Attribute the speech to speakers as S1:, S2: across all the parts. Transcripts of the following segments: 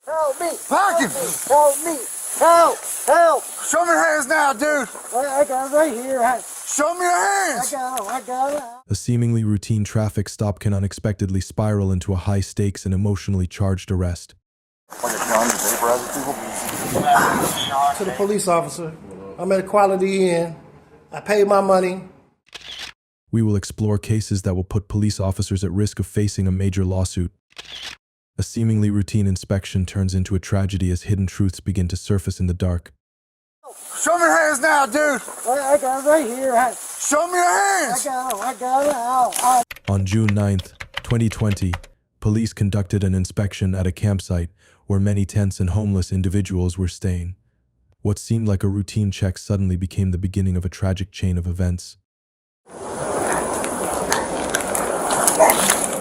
S1: Help me!
S2: Pack him!
S1: Help me! Help! Help!
S2: Show me your hands now, dude!
S1: I got it right here.
S2: Show me your hands!
S1: I got it.
S3: A seemingly routine traffic stop can unexpectedly spiral into a high-stakes and emotionally charged arrest.
S2: Like a gun to vaporize people?
S4: To the police officer, I'm at a Quality Inn. I paid my money.
S3: We will explore cases that will put police officers at risk of facing a major lawsuit. A seemingly routine inspection turns into a tragedy as hidden truths begin to surface in the dark.
S2: Show me your hands now, dude!
S1: I got it right here.
S2: Show me your hands!
S1: I got it. Ow.
S3: On June 9th, 2020, police conducted an inspection at a campsite where many tents and homeless individuals were staying. What seemed like a routine check suddenly became the beginning of a tragic chain of events.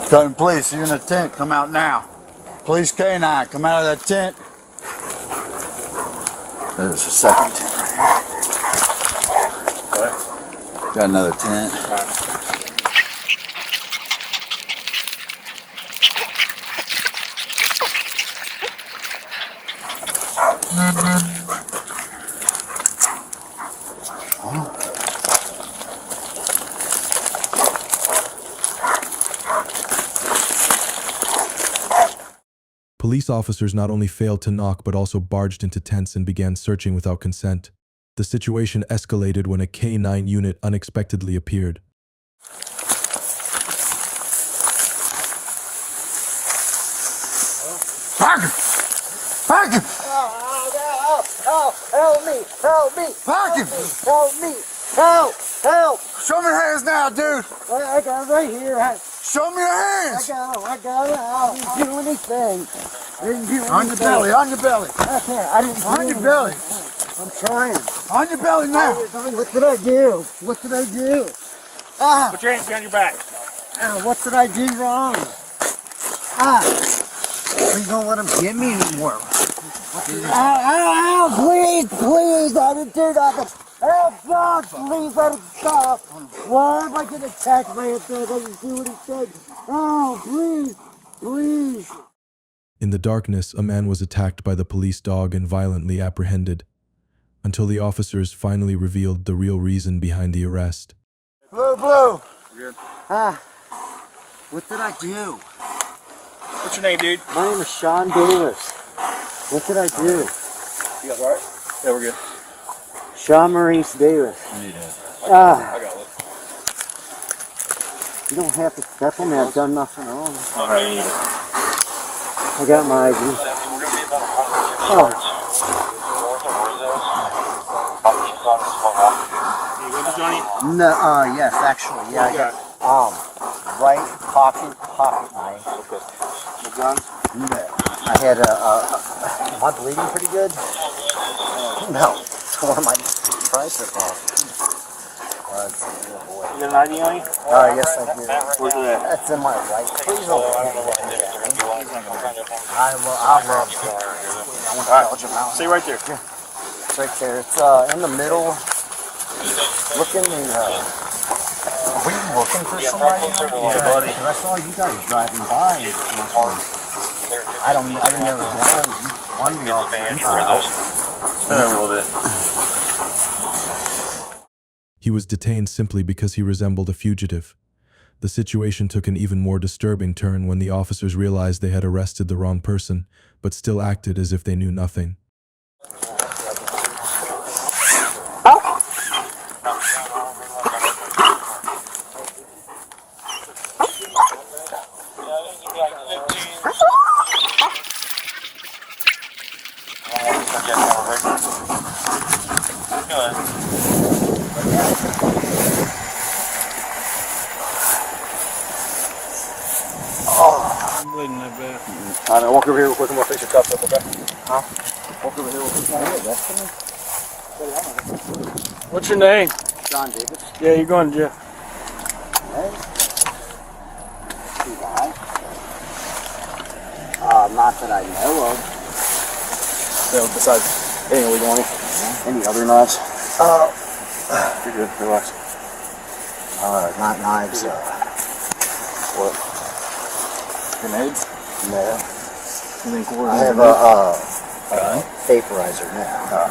S2: Captain Police, you're in a tent. Come out now. Police K-9, come out of that tent. There's a second tent right here. Got another tent.
S3: Police officers not only failed to knock but also barged into tents and began searching without consent. The situation escalated when a K-9 unit unexpectedly appeared.
S2: Pack him! Pack him!
S1: Help me! Help me!
S2: Pack him!
S1: Help me! Help!
S2: Show me your hands now, dude!
S1: I got it right here.
S2: Show me your hands!
S1: I got it. I didn't do anything.
S2: On your belly, on your belly.
S1: I didn't do
S2: On your
S1: anything.
S2: belly.
S1: I'm trying.
S2: On your belly now.
S1: What did I do? What did I do?
S5: Put your hands behind your back.
S1: What did I do wrong? Please don't let him get me anymore. Please, I didn't do nothing. Oh, God, please let him stop. Why am I getting attacked by a thing? I didn't do what he said. Oh, please.
S3: In the darkness, a man was attacked by the police dog and violently apprehended, until the officers finally revealed the real reason behind the arrest.
S2: Blue.
S1: What did I do?
S5: What's your name, dude?
S1: My name is Sean Davis. What did I do?
S5: You guys alright? Yeah, we're good.
S1: Sean Maurice Davis.
S5: I got it.
S1: You don't have to step on me. I've done nothing wrong.
S5: Alright, you need it.
S1: I got my ID.
S5: You with us, Johnny?
S1: No, yes, actually, yeah.
S5: Okay.
S1: Right pocket knife.
S5: Okay. The gun?
S1: No. I had am I bleeding pretty good? No. Tore my tricep off.
S5: You got an ID on you?
S1: Yes, I do.
S5: Where's it at?
S1: That's in my right. Please don't hit me that. I love it.
S5: Alright, stay right there.
S1: It's right there. It's in the middle. Looking in. Were you looking for somebody?
S5: Yeah, buddy.
S1: I saw you guys driving by. I didn't know it was one of y'all.
S5: A little bit.
S3: He was detained simply because he resembled a fugitive. The situation took an even more disturbing turn when the officers realized they had arrested the wrong person, but still acted as if they knew nothing.
S5: I'm bleeding that bad.
S1: Alright, walk over here real quick. I'm gonna fix your cuffs up, okay? Walk over here real quick.
S5: What's your name?
S1: John Davis.
S5: Yeah, you're going to jail.
S1: Not that I know of.
S5: So, besides any illegal money?
S1: Any other knives?
S5: You're good, relax.
S1: Not knives.
S5: What? Grenades?
S1: No. I have a vaporizer now.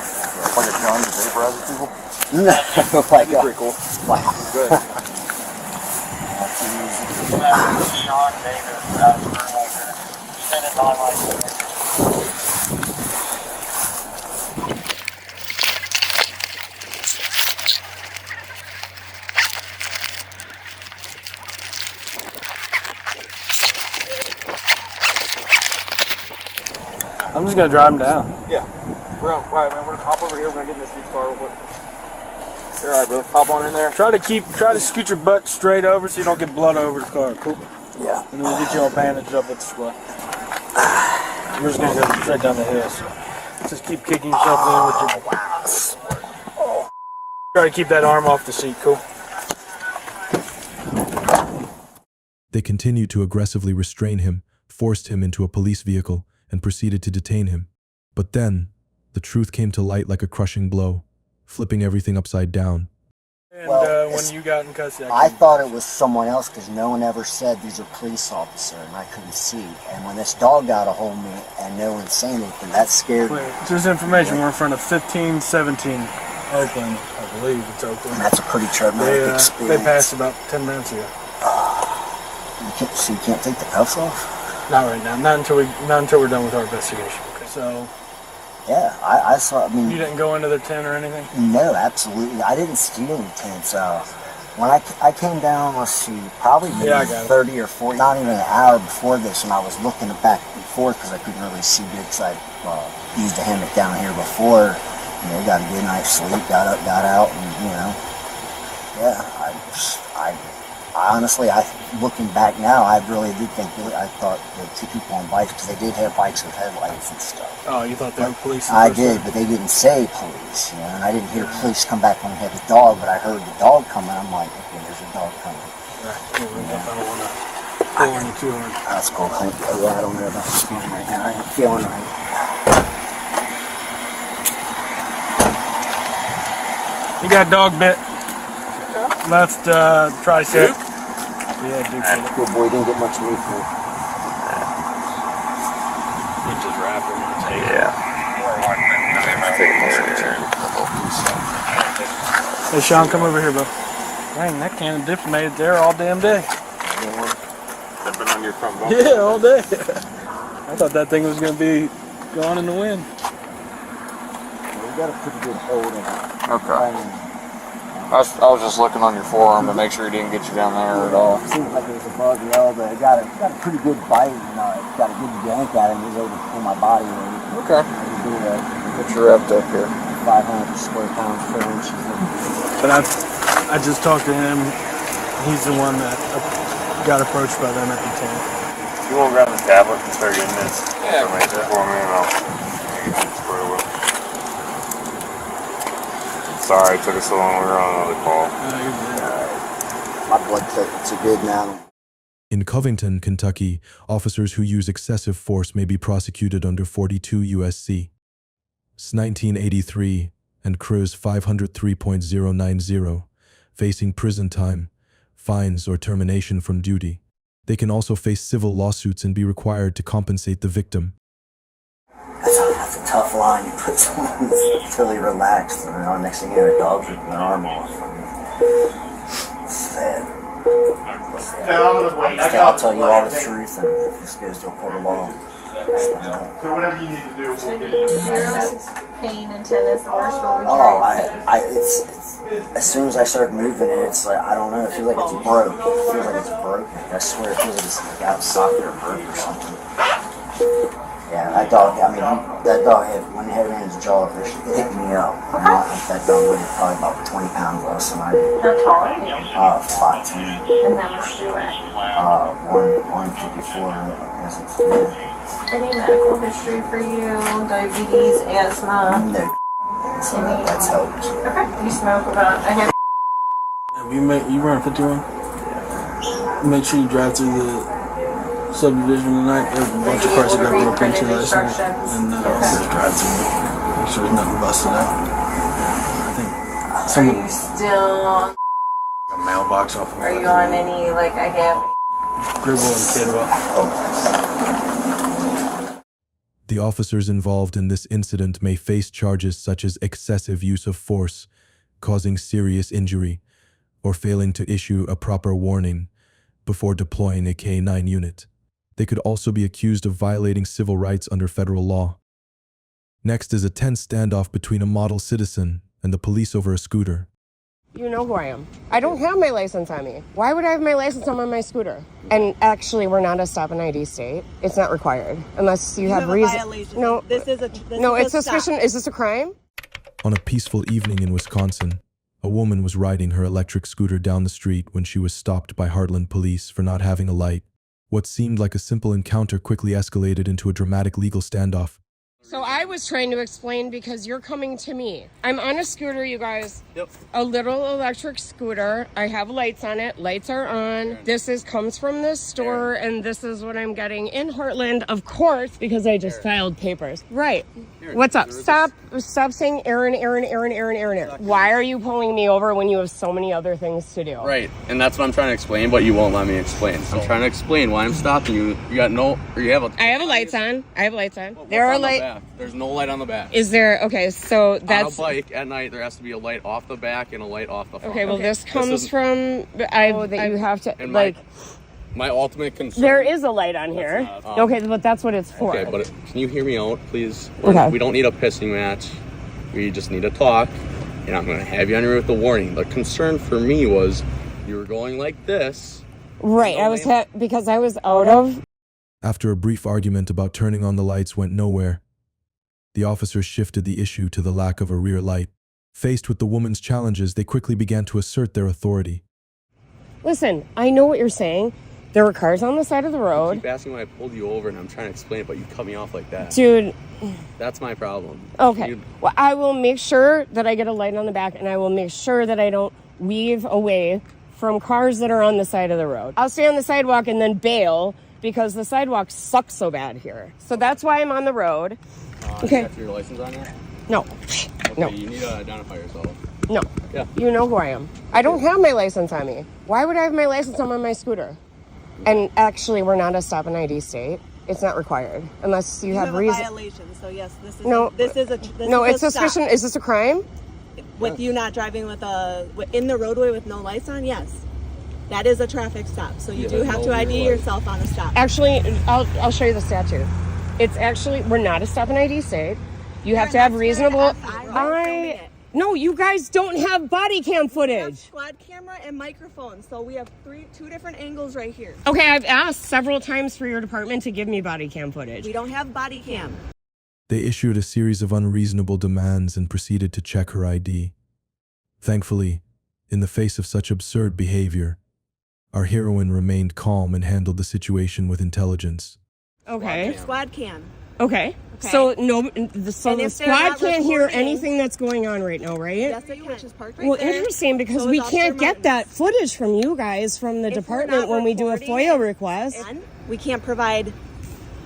S5: Like a gun to vaporize people?
S1: No, like
S5: Pretty cool. Good.
S6: I'm just gonna drive him down.
S5: Yeah. We're gonna, right, man, we're gonna hop over here. We're gonna get in this dude's car real quick. You're alright, bro. Hop on in there.
S6: Try to scoot your butt straight over so you don't get blood over the car. Cool.
S1: Yeah.
S6: And then we'll get you all bandaged up with the spray. We're just gonna go straight down the hill. So just keep kicking yourself in with your. Try to keep that arm off the seat. Cool.
S3: They continued to aggressively restrain him, forced him into a police vehicle, and proceeded to detain him. But then, the truth came to light like a crushing blow, flipping everything upside down.
S6: And
S1: Well,
S6: when you got in custody,
S1: I thought it was someone else because no one ever said these are police officers, and I couldn't see. And when this dog got a hold of me and no one said anything, that scared me.
S6: Just information. We're in front of 1517 Oakland. I believe it's
S1: And
S6: Oakland.
S1: that's a pretty traumatic
S6: They
S1: experience.
S6: passed about 10 minutes ago.
S1: So you can't take the cuffs off?
S6: Not right now. Not until we're done with our investigation. Okay. So
S1: Yeah, I saw. I mean,
S6: you didn't go into their tent or anything?
S1: no, absolutely. I didn't steal any tents. When I came down, let's see, probably maybe
S6: Yeah, I got it.
S1: 30 or 40, not even an hour before this, and I was looking back and forth because I couldn't really see good because I used a hammock down here before. You know, got a good night's sleep, got up, got out, and you know, yeah, I honestly, looking back now, I really did think I thought the two people on bikes, because they did have bikes with headlights and stuff.
S6: Oh, you thought they were police?
S1: I did, but they didn't say police, you know, and I didn't hear police come back when we had the dog, but I heard the dog coming. I'm like, okay, there's a dog coming.
S6: Right. I don't want to pull on you too hard.
S1: That's cool. Thank you. Yeah, I don't know about this feeling right now. I ain't feeling right.
S6: You got dog bit. Left tricep. Yeah, Duke.
S1: Good boy, didn't get much meat for it.
S5: Just wrap him and take
S6: Hey, Sean, come over here, bro. Dang, that can of dip made it there all damn day.
S5: They've been on your front bumper.
S6: Yeah, all day. I thought that thing was going to be gone in the wind.
S1: We got a pretty good hold on it.
S5: Okay. I was just looking on your forearm to make sure he didn't get you down there at all.
S1: It seemed like it was above the elbow. It got a pretty good bite, and it got a good yank at it. He was able to pull my body weight.
S5: Okay. Get you wrapped up here.
S1: 500 square pounds, 4 inches.
S6: But I just talked to him. He's the one that got approached by them at the tent.
S7: You won't grab the tablet and start getting this
S5: Yeah.
S7: for me, and I'll get you square with. Sorry it took us so long. We were on another call.
S1: My blood pressures are good now.
S3: In Covington, Kentucky, officers who use excessive force may be prosecuted under 42 U.S.C. 1983 and Cruise 503.090, facing prison time, fines, or termination from duty. They can also face civil lawsuits and be required to compensate the victim.
S1: That's a tough line. You put someone who's totally relaxed, and the next thing you know, a dog's ripping their arm off. It's sad. I'll tell you all the truth, and if this goes to a court of law.
S7: So whatever you need to do, we'll get it.
S8: Pain and tennis the worst what we
S1: Oh, it's as soon as I start moving it, it's like, I don't know, it feels like it's broke. It feels like it's broken. I swear it feels like it's like out of socket or broke or something. Yeah, that dog, I mean, that dog when it hit me in his jaw, it hit me up. I think that dog weighed probably about 20 pounds less than I did.
S8: How tall are you?
S1: 5'10".
S8: And how much do you weigh?
S1: 154, I guess it's, yeah.
S8: Any medical history for you? Diabetes, asthma?
S1: No, so that's helped.
S8: Okay. You smoke about a half.
S6: You run 51? Make sure you drive through the subdivision tonight. There's a bunch of cars that got broke into last night. And just drive through it. Make sure there's nothing busted out. I think
S8: Are
S6: someone
S8: you still?
S6: a mailbox off of
S8: Are you on any like I have?
S6: Gribble and Kidwell.
S3: The officers involved in this incident may face charges such as excessive use of force, causing serious injury, or failing to issue a proper warning before deploying a K-9 unit. They could also be accused of violating civil rights under federal law. Next is a tense standoff between a model citizen and the police over a scooter.
S9: You know who I am. I don't have my license on me. Why would I have my license on my scooter? And actually, we're not a stop and ID state. It's not required unless you have reason.
S10: Violation.
S9: No,
S10: it's
S9: suspicion. Is this a crime?
S3: On a peaceful evening in Wisconsin, a woman was riding her electric scooter down the street when she was stopped by Heartland police for not having a light. What seemed like a simple encounter quickly escalated into a dramatic legal standoff.
S9: So I was trying to explain because you're coming to me. I'm on a scooter, you guys.
S5: Yep.
S9: A little electric scooter. I have lights on it. Lights are on. This comes from this store, and this is what I'm getting in Heartland, of course, because I just filed papers. Right. What's up? Stop saying Aaron. Why are you pulling me over when you have so many other things to do?
S11: Right, and that's what I'm trying to explain, but you won't let me explain. I'm trying to explain why I'm stopping you. You got no, or you have a...
S9: I have lights on.
S11: Well,
S9: There are
S11: on the
S9: lights.
S11: back? There's no light on the back.
S9: Is there? Okay, so that's...
S11: On a bike at night, there has to be a light off the back and a light off the front.
S9: Okay, well, this comes from... you have to,
S11: and
S9: like...
S11: My ultimate concern...
S9: There is a light on here. Okay, but that's what it's for.
S11: Okay, but can you hear me out, please?
S9: Okay.
S11: We don't need a pissing match. We just need to talk, and I'm going to have you on here with a warning. The concern for me was you were going like this.
S9: Right, I was because I was out of...
S3: After a brief argument about turning on the lights went nowhere, the officers shifted the issue to the lack of a rear light. Faced with the woman's challenges, they quickly began to assert their authority.
S9: Listen, I know what you're saying. There were cars on the side of the
S11: You
S9: road.
S11: keep asking why I pulled you over, and I'm trying to explain it, but you cut me off like that.
S9: Dude.
S11: That's my problem.
S9: Okay. Well, I will make sure that I get a light on the back, and I will make sure that I don't weave away from cars that are on the side of the road. I'll stay on the sidewalk and then bail because the sidewalk sucks so bad here. So that's why I'm on the road. Okay.
S11: You got your license on there?
S9: No.
S11: Okay,
S9: No.
S11: you need to identify yourself.
S9: No.
S11: Yeah.
S9: You know who I am. I don't have my license on me. Why would I have my license on my scooter? And actually, we're not a stop and ID state. It's not required unless you have reason.
S10: Violation. So yes, this is
S9: No.
S10: this is a
S9: It's suspicion.
S10: Stop.
S9: Is this a crime?
S10: With you not driving in the roadway with no lights on, yes, that is a traffic stop. So you do have to ID yourself on a stop.
S9: Actually, I'll show you the statute. It's actually, we're not a stop and ID state. You have to have reasonable. No, you guys don't have body cam footage.
S10: We have squad camera and microphone, so we have two different angles right here.
S9: Okay, I've asked several times for your department to give me body cam footage.
S10: We don't have body cam.
S3: They issued a series of unreasonable demands and proceeded to check her ID. Thankfully, in the face of such absurd behavior, our heroine remained calm and handled the situation with intelligence.
S9: Okay.
S10: Squad cam.
S9: Okay. So the squad can't hear
S10: recording
S9: anything that's going on right now, right?
S10: Yes, they can. Which is parked right
S9: Well,
S10: there.
S9: interesting, because
S10: So
S9: we
S10: is
S9: can't
S10: Officer
S9: get that footage from you guys from the
S10: If we're
S9: department
S10: not
S9: when we do a
S10: recording
S9: FOIA request.
S10: We can't provide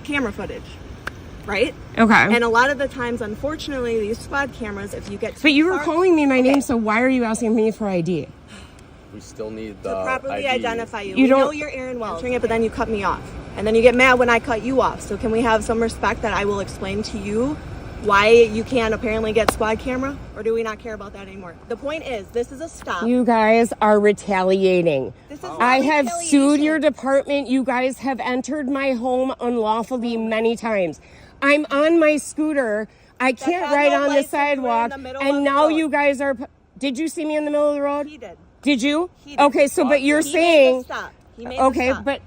S10: camera footage, right?
S9: Okay.
S10: And a lot of the times, unfortunately, these squad cameras, if you get
S9: But you were calling me my name, so why are you asking me for ID?
S11: We still need the
S10: to properly
S11: ID.
S10: identify you.
S9: You
S10: We
S9: don't-
S10: know you're Aaron Wells, but then you cut me off. And then you get mad when I cut you off. So can we have some respect that I will explain to you why you can't apparently get squad camera? Or do we not care about that anymore? The point is, this is a stop.
S9: You guys are retaliating.
S10: This is not
S9: I have
S10: retaliation.
S9: sued your department. You guys have entered my home unlawfully many times. I'm on my scooter. I can't
S10: had
S9: ride
S10: no
S9: on the
S10: license. We're in
S9: sidewalk.
S10: the middle
S9: And
S10: of
S9: now
S10: the
S9: you
S10: road.
S9: guys are... Did you see me in the middle of the road?
S10: He did.
S9: Did you?
S10: He did.
S9: Okay, so but you're
S10: He
S9: saying...
S10: made the stop. He made the
S9: Okay,
S10: stop.
S9: but...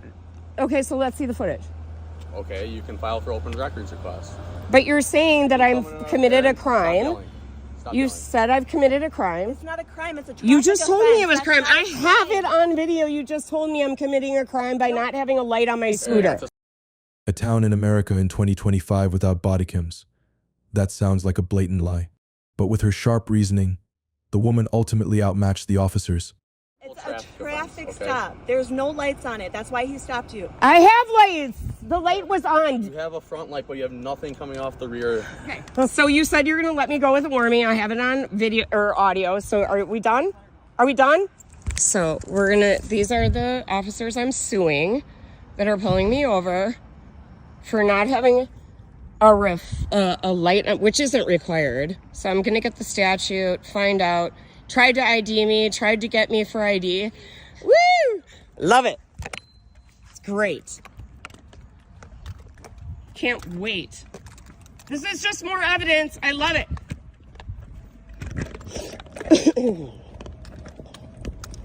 S9: Okay, so let's see the footage.
S11: Okay, you can file for open records request.
S9: But you're saying that I've committed a crime.
S11: Stop
S9: You
S11: yelling.
S9: said I've committed a crime.
S10: It's not a crime. It's a traffic
S9: You just told me it was
S10: offense.
S9: crime. I
S10: That's not
S9: have
S10: crime.
S9: it on video. You just told me I'm committing a crime by not having a light on my scooter.
S3: A town in America in 2025 without bodycams. That sounds like a blatant lie. But with her sharp reasoning, the woman ultimately outmatched the officers.
S10: It's a traffic stop. There's no lights on it. That's why he stopped you.
S9: I have lights. The light was on.
S11: You have a front light, but you have nothing coming off the rear.
S9: Okay. So you said you're going to let me go with a warning. I have it on video or audio. So are we done? Are we done? So these are the officers I'm suing that are pulling me over for not having a light, which isn't required. So I'm gonna get the statute, find out. Tried to ID me, tried to get me for ID. Woo! Love it. It's great. Can't wait. This is just more evidence. I love it.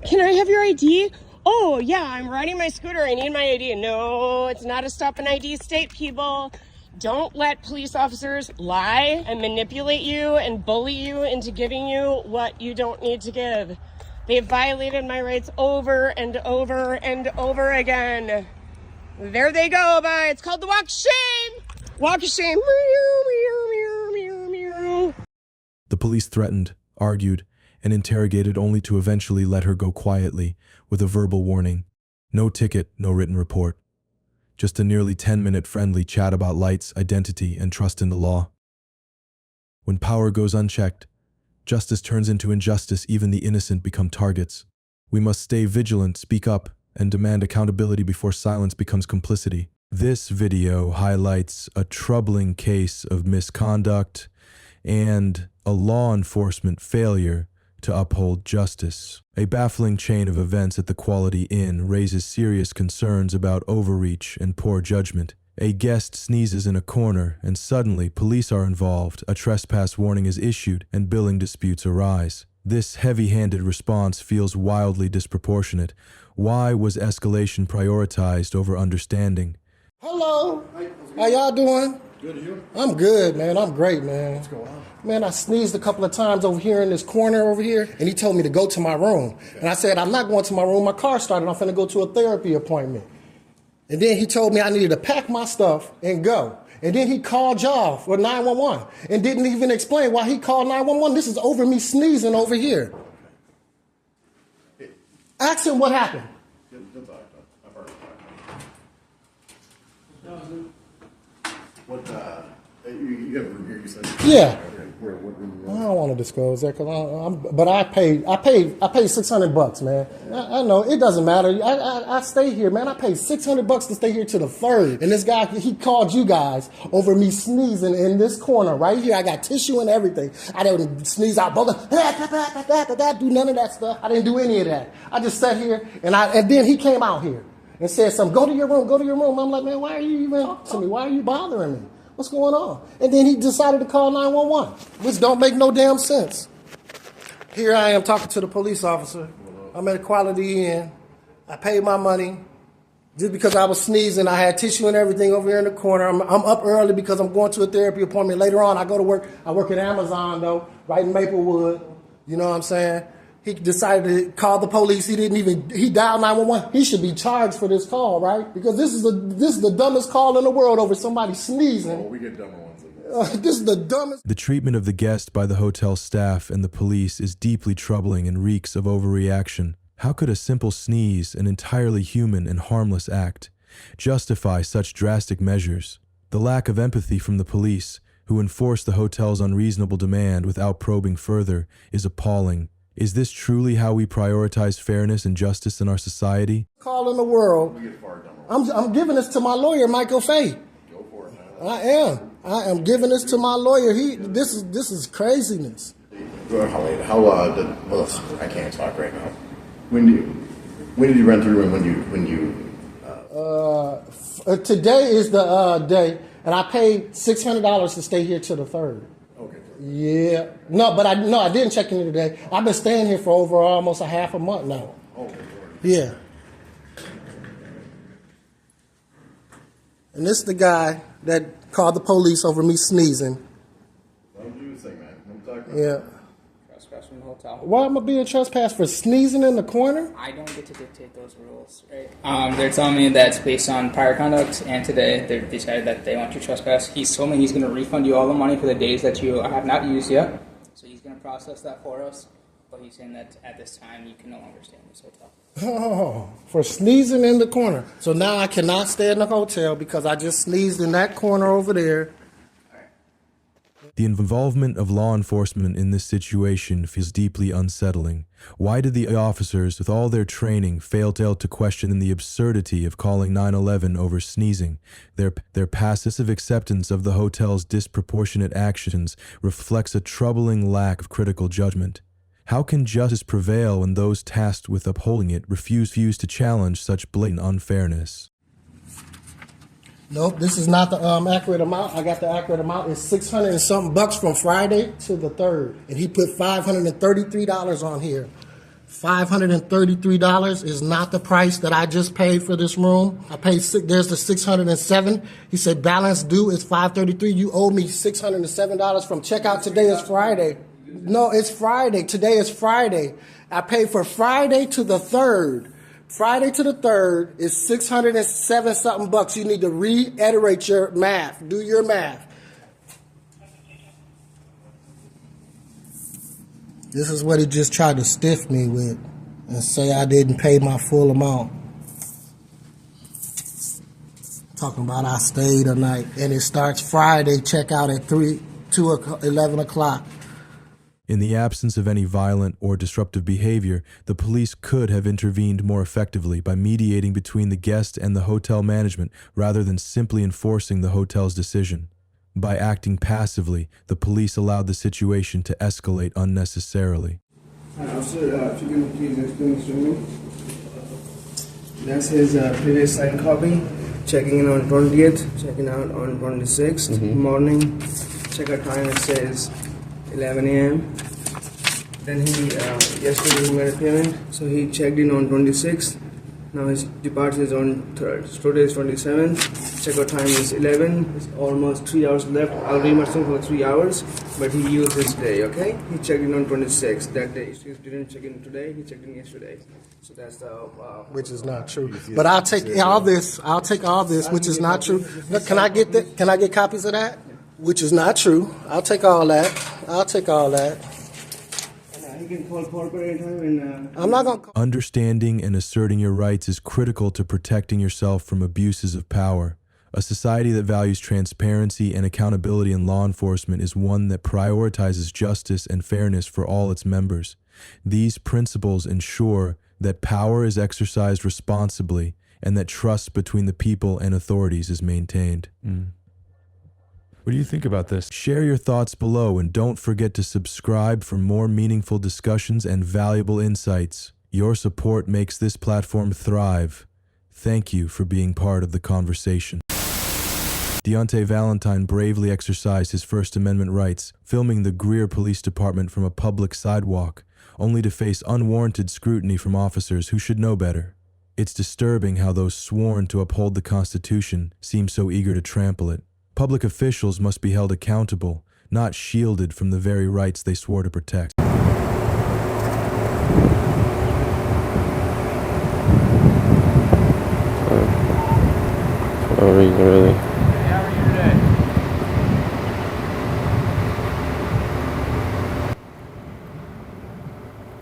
S9: Can I have your ID? Oh, yeah, I'm riding my scooter. I need my ID. No, it's not a stop and ID state, people. Don't let police officers lie and manipulate you and bully you into giving you what you don't need to give. They've violated my rights over and over and over again. There they go, but it's called the walk of shame. Walk of shame.
S3: The police threatened, argued, and interrogated only to eventually let her go quietly with a verbal warning. No ticket, no written report. Just a nearly 10-minute friendly chat about lights, identity, and trust in the law. When power goes unchecked, justice turns into injustice, even the innocent become targets. We must stay vigilant, speak up, and demand accountability before silence becomes complicity. This video highlights a troubling case of misconduct and a law enforcement failure to uphold justice. A baffling chain of events at the Quality Inn raises serious concerns about overreach and poor judgment. A guest sneezes in a corner, and suddenly police are involved, a trespass warning is issued, and billing disputes arise. This heavy-handed response feels wildly disproportionate. Why was escalation prioritized over understanding?
S4: Hello. How y'all doing?
S7: Good, you?
S4: I'm good, man. I'm great, man.
S7: What's going on?
S4: Man, I sneezed a couple of times over here in this corner over here, and he told me to go to my room. And I said, I'm not going to my room. My car started. I'm finna go to a therapy appointment. And then he told me I needed to pack my stuff and go. And then he called y'all for 911 and didn't even explain why he called 911. This is over me sneezing over here. Ask him what happened.
S7: What, you have a room here, you said?
S4: Yeah.
S7: Where, what room?
S4: I don't want to disclose that, but I paid $600, man. I know it doesn't matter. I stay here, man. I paid $600 to stay here to the 3rd, and this guy he called you guys over me sneezing in this corner right here. I got tissue and everything. I didn't sneeze out, do none of that stuff. I didn't do any of that. I just sat here, and then he came out here and said something. Go to your room. Go to your room. I'm like, man, why are you even to me? Why are you bothering me? What's going on? And then he decided to call 911, which don't make no damn sense. Here I am talking to the police officer. I'm at a Quality Inn. I paid my money. Just because I was sneezing, I had tissue and everything over here in the corner. I'm up early because I'm going to a therapy appointment. Later on, I go to work. I work at Amazon, though, right in Maplewood. You know what I'm saying? He decided to call the police. He dialed 911. He should be charged for this call, right? Because this is the dumbest call in the world over somebody sneezing.
S7: Oh, we get dumber ones.
S4: This is the dumbest.
S3: The treatment of the guest by the hotel staff and the police is deeply troubling and reeks of overreaction. How could a simple sneeze, an entirely human and harmless act, justify such drastic measures? The lack of empathy from the police, who enforce the hotel's unreasonable demand without probing further, is appalling. Is this truly how we prioritize fairness and justice in our society?
S4: Call in the world. I'm giving this to my lawyer, Michael Fay.
S7: Go for it, man.
S4: I am giving this to my lawyer. This is craziness.
S7: I can't talk right now. When did you run through and when you?
S4: Today is the day, and I paid $600 to stay here till the 3rd.
S7: Okay.
S4: Yeah. No, but I didn't check in today. I've been staying here for over almost a half a month now.
S7: Okay.
S4: Yeah. And this is the guy that called the police over me sneezing.
S7: Don't do this thing, man. I'm talking.
S4: Yeah.
S12: Trespass from the hotel.
S4: Why am I being trespassed for sneezing in the corner?
S12: I don't get to dictate those rules, right? They're telling me that it's based on prior conduct, and today they decided that they want you to trespass. He's told me he's going to refund you all the money for the days that you have not used yet. So he's going to process that for us. But he's saying that at this time you can no longer stay in this hotel.
S4: Oh, for sneezing in the corner. So now I cannot stay in the hotel because I just sneezed in that corner over there.
S3: The involvement of law enforcement in this situation feels deeply unsettling. Why did the officers, with all their training, fail to question the absurdity of calling 911 over sneezing? Their passive acceptance of the hotel's disproportionate actions reflects a troubling lack of critical judgment. How can justice prevail when those tasked with upholding it refuse to challenge such blatant unfairness?
S4: Nope, this is not the accurate amount. I got the accurate amount. It's 600 and something bucks from Friday to the 3rd. And he put $533 on here. $533 is not the price that I just paid for this room. I paid, there's the 607. He said balance due is $533. You owe me $607 from checkout. Today is Friday. No, it's Friday. Today is Friday. I paid for Friday to the 3rd. Friday to the 3rd is 607 something bucks. You need to reiterate your math. Do your math. This is what he just tried to stiff me with and say I didn't pay my full amount. Talking about I stayed a night. And it starts Friday, check out at 11 o'clock.
S3: In the absence of any violent or disruptive behavior, the police could have intervened more effectively by mediating between the guest and the hotel management rather than simply enforcing the hotel's decision. By acting passively, the police allowed the situation to escalate unnecessarily.
S13: Sir, if you can please explain this to me. That's his previous signed copy. Checking in on 20th, checking out on 26th morning. Checkout time, it says 11 a.m. Then he yesterday he made a payment, so he checked in on 26th. Now his departure is on 3rd. So today is 27th. Checkout time is 11. It's almost 3 hours left. I'll reimburse him for 3 hours, but he used this day. Okay, he checked in on 26th that day. So he didn't check in today. He checked in yesterday. So that's the
S4: which is not true. But I'll take all this. I'll take all this, which is not true. Can I get that? Can I get copies of that? Which is not true. I'll take all that. I'll take all that.
S13: He can call corporate anytime and
S4: I'm not going to...
S3: Understanding and asserting your rights is critical to protecting yourself from abuses of power. A society that values transparency and accountability in law enforcement is one that prioritizes justice and fairness for all its members. These principles ensure that power is exercised responsibly and that trust between the people and authorities is maintained. What do you think about this? Share your thoughts below and don't forget to subscribe for more meaningful discussions and valuable insights. Your support makes this platform thrive. Thank you for being part of the conversation. Deontay Valentine bravely exercised his First Amendment rights, filming the Greer Police Department from a public sidewalk, only to face unwarranted scrutiny from officers who should know better. It's disturbing how those sworn to uphold the Constitution seem so eager to trample it. Public officials must be held accountable, not shielded from the very rights they swore to protect.
S14: No reason, really.
S5: How are you today?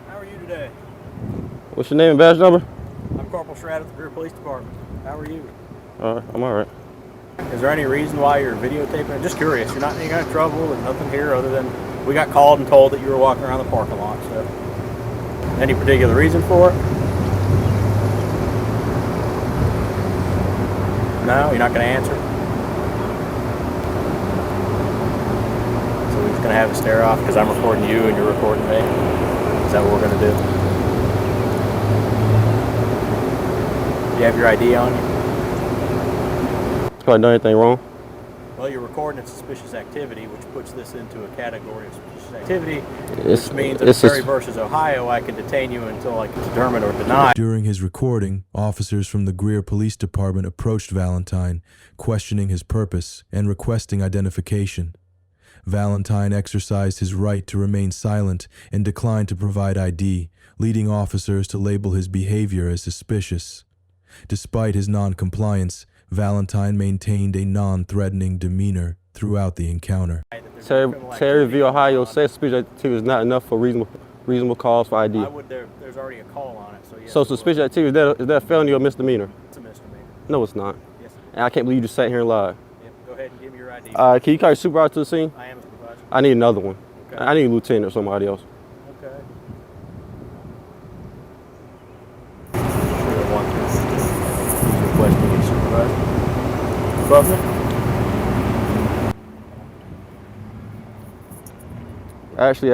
S5: How are you today?
S14: What's your name and badge number?
S5: I'm Corporal Shradd at the Greer Police Department. How are you?
S14: I'm alright.
S5: Is there any reason why you're videotaping? I'm just curious. You're not in any kind of trouble. There's nothing here other than we got called and told that you were walking around the parking lot. So, any particular reason for it? No, you're not going to answer. So we're just going to have a stare off because I'm recording you and you're recording me. Is that what we're going to do? Do you have your ID on you?
S14: Probably done anything wrong.
S5: Well, you're recording a suspicious activity, which puts this into a category of suspicious activity, which means that Perry versus Ohio, I can detain you until I can determine or deny.
S3: During his recording, officers from the Greer Police Department approached Valentine, questioning his purpose and requesting identification. Valentine exercised his right to remain silent and declined to provide ID, leading officers to label his behavior as suspicious. Despite his non-compliance, Valentine maintained a non-threatening demeanor throughout the encounter.
S14: Terry v. Ohio says suspicious activity is not enough for reasonable cause for ID.
S5: There's already a call on it. So, yes,
S14: so suspicious activity, is that a felony or misdemeanor?
S5: It's a misdemeanor.
S14: No, it's not.
S5: Yes, sir.
S14: And I can't believe you just sat here and lied.
S5: Yep. Go ahead and give me your ID.
S14: Can you carry your supervisor to the scene?
S5: I am a supervisor.
S14: I need another one. Okay. I need a lieutenant or somebody else.
S5: Okay. Sure, one requesting a supervisor. Butler?
S14: Actually,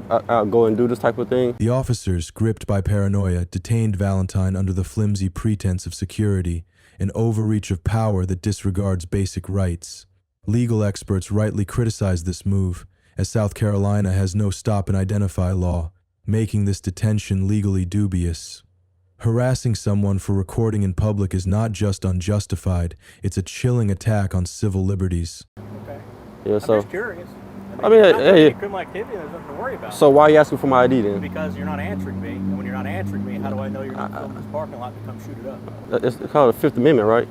S14: I'll go and do this type of thing.
S3: The officers, gripped by paranoia, detained Valentine under the flimsy pretense of security, an overreach of power that disregards basic rights. Legal experts rightly criticize this move, as South Carolina has no stop and identify law, making this detention legally dubious. Harassing someone for recording in public is not just unjustified, it's a chilling attack on civil liberties.
S5: Okay.
S14: Yeah, so.
S5: I'm just curious.
S14: I mean, hey.
S5: Criminal activity, there's nothing to worry about.
S14: So why are you asking for my ID then?
S5: Because you're not answering me, and when you're not answering me, how do I know you're not filming this parking lot to come shoot it up?
S14: It's called the Fifth Amendment, right?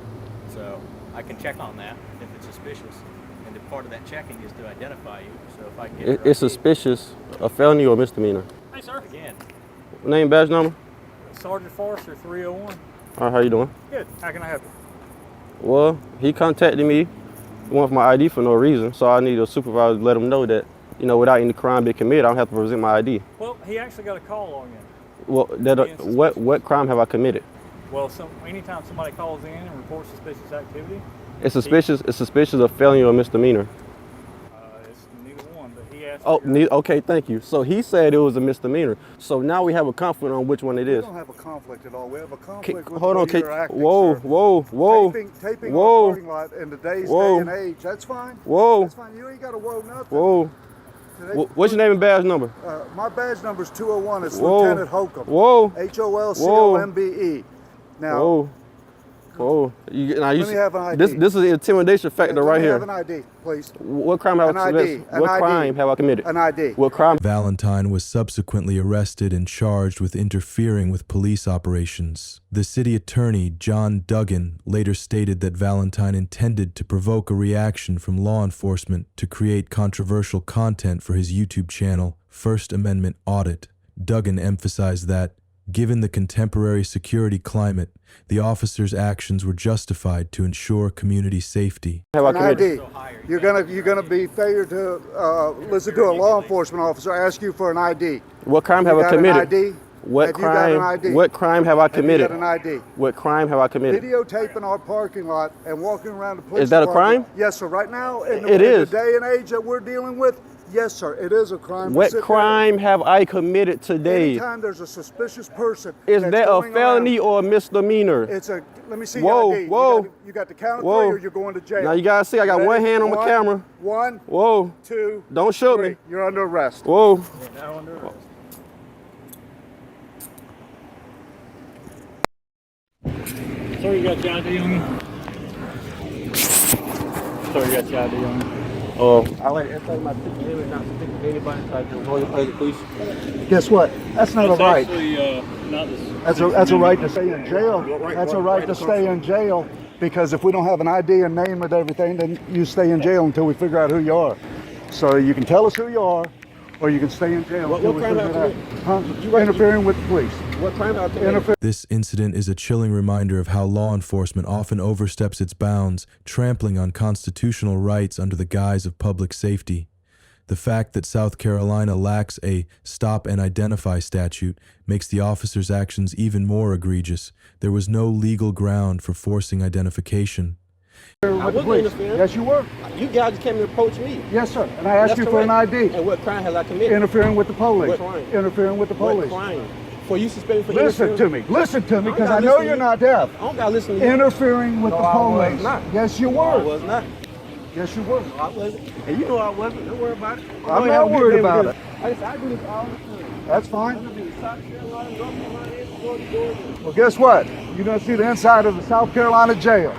S5: So I can check on that if it's suspicious, and the part of that checking is to identify you. So if I can get
S14: it's suspicious, a felony or a misdemeanor.
S5: Hey, sir. Again.
S14: Name, badge number?
S5: Sergeant Forrester, 301.
S14: All right, how you doing?
S5: Good. How can I help you?
S14: Well, he contacted me. He wanted my ID for no reason, so I need a supervisor to let him know that, you know, without any crime being committed, I don't have to present my ID.
S5: Well, he actually got a call on you.
S14: Well, what crime have I committed?
S5: Well, anytime somebody calls in and reports suspicious activity,
S14: it's suspicious of felony or misdemeanor.
S5: It's neither one, but he asked.
S14: Oh, okay, thank you. So he said it was a misdemeanor. So now we have a conflict on which one it is.
S2: We don't have a conflict at all. We have a conflict with
S14: hold on,
S2: you're acting,
S14: whoa,
S2: sir.
S14: whoa.
S2: Taping
S14: whoa.
S2: our parking lot in today's day and age, that's fine.
S14: Whoa.
S2: That's fine. You ain't got to whoa nothing.
S14: Whoa. What's your name and badge number?
S2: My badge number is 201. It's
S14: Whoa.
S2: Lieutenant Holcomb.
S14: Whoa.
S2: HOLCOMBE. Now,
S14: whoa.
S2: Let me have an ID.
S14: This is the intimidation factor right here.
S2: Let me have an ID, please.
S14: What crime have I committed? What crime have I committed?
S2: An ID.
S14: What crime?
S3: Valentine was subsequently arrested and charged with interfering with police operations. The city attorney, John Duggan, later stated that Valentine intended to provoke a reaction from law enforcement to create controversial content for his YouTube channel, First Amendment Audit. Duggan emphasized that, given the contemporary security climate, the officers' actions were justified to ensure community safety.
S2: An ID. You're gonna be failure to listen to a law enforcement officer ask you for an ID.
S14: What crime have I committed?
S2: An ID?
S14: What crime have I committed?
S2: Have you got an ID?
S14: What crime have I committed?
S2: Videotaping our parking lot and walking around the police
S14: Is that a crime?
S2: Yes, sir. Right now, in
S14: It is.
S2: the day and age that we're dealing with, yes, sir. It is a crime.
S14: What crime have I committed today?
S2: Anytime there's a suspicious person.
S14: Is that a felony or a misdemeanor?
S2: It's a. Let me see
S14: Whoa,
S2: your ID.
S14: whoa.
S2: You got the count of
S14: Whoa.
S2: three, or you're going to jail.
S14: Now you gotta see, I got one hand on the camera.
S2: One.
S14: Whoa.
S2: Two.
S14: Don't shoot
S2: three.
S14: me.
S2: You're under arrest.
S14: Whoa.
S5: You're now under arrest. Sorry, you got your ID on you? Sorry, you got your ID on you?
S14: I like everything my name and not speak to anybody, so I can hold the police.
S2: Guess what? That's not a right.
S5: Actually, not this.
S2: That's a right to stay in jail. That's a right to stay in jail, because if we don't have an ID and name and everything, then you stay in jail until we figure out who you are. So you can tell us who you are, or you can stay in jail until we figure it out. Huh? Interfering with the police.
S14: What crime have I committed?
S3: This incident is a chilling reminder of how law enforcement often oversteps its bounds, trampling on constitutional rights under the guise of public safety. The fact that South Carolina lacks a stop and identify statute makes the officers' actions even more egregious. There was no legal ground for forcing identification.
S14: I wasn't interfering.
S2: Yes, you were.
S14: You guys just came to approach me.
S2: Yes, sir. And I asked you for an ID.
S14: And what crime have I committed?
S2: Interfering with the police.
S14: What crime?
S2: Interfering with the police.
S14: What crime? For you suspended for
S2: Listen to me, because I know you're not deaf.
S14: I don't gotta listen to you.
S2: Interfering with the police.
S14: I was not.
S2: Yes, you were.
S14: I was not.
S2: Yes, you were.
S14: No, I wasn't. And you know I wasn't. Don't worry about it.
S2: I'm not worried about it.
S14: I do this all the time.
S2: That's fine. Well, guess what? You're going to see the inside of the South Carolina jail.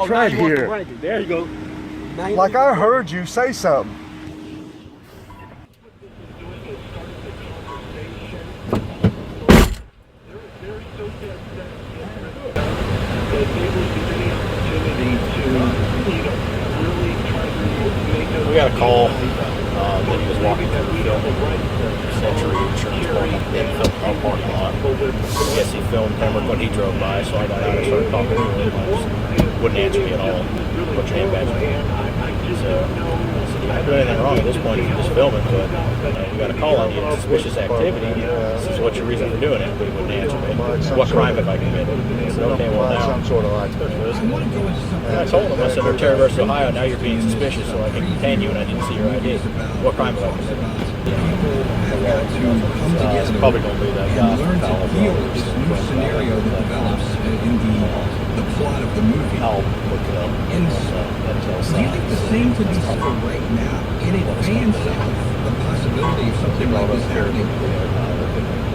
S2: Right here.
S14: There you go.
S2: Like I heard you say something.
S5: We got a call that he was walking through the filming Century Insurance Company. He filmed our parking lot. I guess he filmed him when he drove by, so I got out and started talking to him. He wouldn't answer me at all. Put your name badge on. So I said, you're not doing anything wrong at this point if you're just filming, but we got a call on you, suspicious activity. So what's your reason for doing it? But he wouldn't answer me. What crime have I committed? I said, okay, well now.
S2: Some sort of like.
S5: And I told him, I said, we're Terry versus Ohio, now you're being suspicious, so I can detain you and I didn't see your ID. What crime have I committed? Probably going to be that guy.
S15: Scenario that develops in the plot of the movie.
S5: I'll look it up.
S15: Do you think the same could be said right now in advance of the possibility of something like this happening?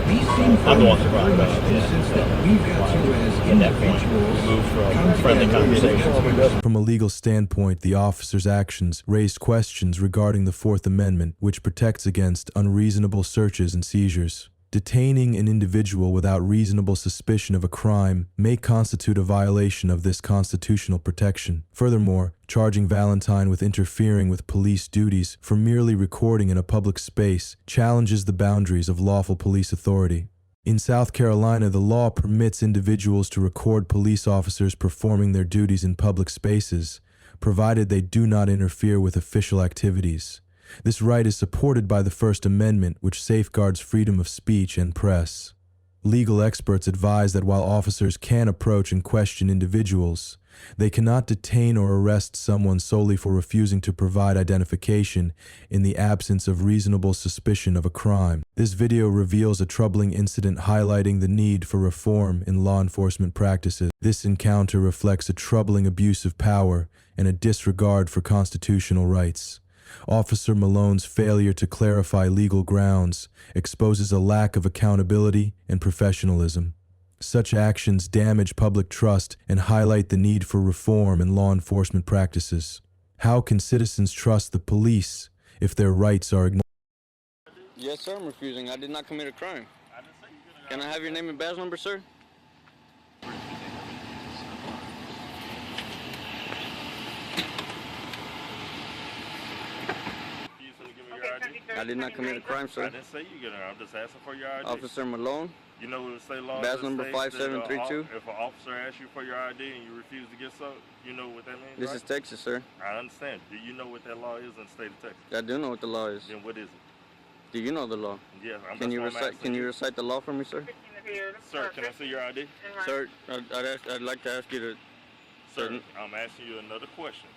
S15: These seem
S5: I'm the one who brought it up.
S15: in the sense that we've got to, as individuals,
S5: move from friendly conversations.
S3: From a legal standpoint, the officer's actions raised questions regarding the Fourth Amendment, which protects against unreasonable searches and seizures. Detaining an individual without reasonable suspicion of a crime may constitute a violation of this constitutional protection. Furthermore, charging Valentine with interfering with police duties for merely recording in a public space challenges the boundaries of lawful police authority. In South Carolina, the law permits individuals to record police officers performing their duties in public spaces, provided they do not interfere with official activities. This right is supported by the First Amendment, which safeguards freedom of speech and press. Legal experts advise that while officers can approach and question individuals, they cannot detain or arrest someone solely for refusing to provide identification in the absence of reasonable suspicion of a crime. This video reveals a troubling incident highlighting the need for reform in law enforcement practices. This encounter reflects a troubling abuse of power and a disregard for constitutional rights. Officer Malone's failure to clarify legal grounds exposes a lack of accountability and professionalism. Such actions damage public trust and highlight the need for reform in law enforcement practices. How can citizens trust the police if their rights are ignored?
S14: Yes, sir, I'm refusing. I did not commit a crime. Can I have your name and badge number, sir? I did not commit a crime, sir.
S16: I didn't say you get it. I'm just asking for your ID.
S14: Officer Malone.
S16: You know what the state law
S14: badge number 5732.
S16: If an officer asks you for your ID and you refuse to get so, you know what that means,
S14: This
S16: right?
S14: is Texas, sir.
S16: I understand. Do you know what that law is in the state of Texas?
S14: I do know what the law is.
S16: Then what is it?
S14: Do you know the law?
S16: Yes.
S14: Can you recite the law for me, sir?
S16: Sir, can I see your ID?
S14: Sir, I'd like to ask you to...
S16: Sir, I'm asking you another question.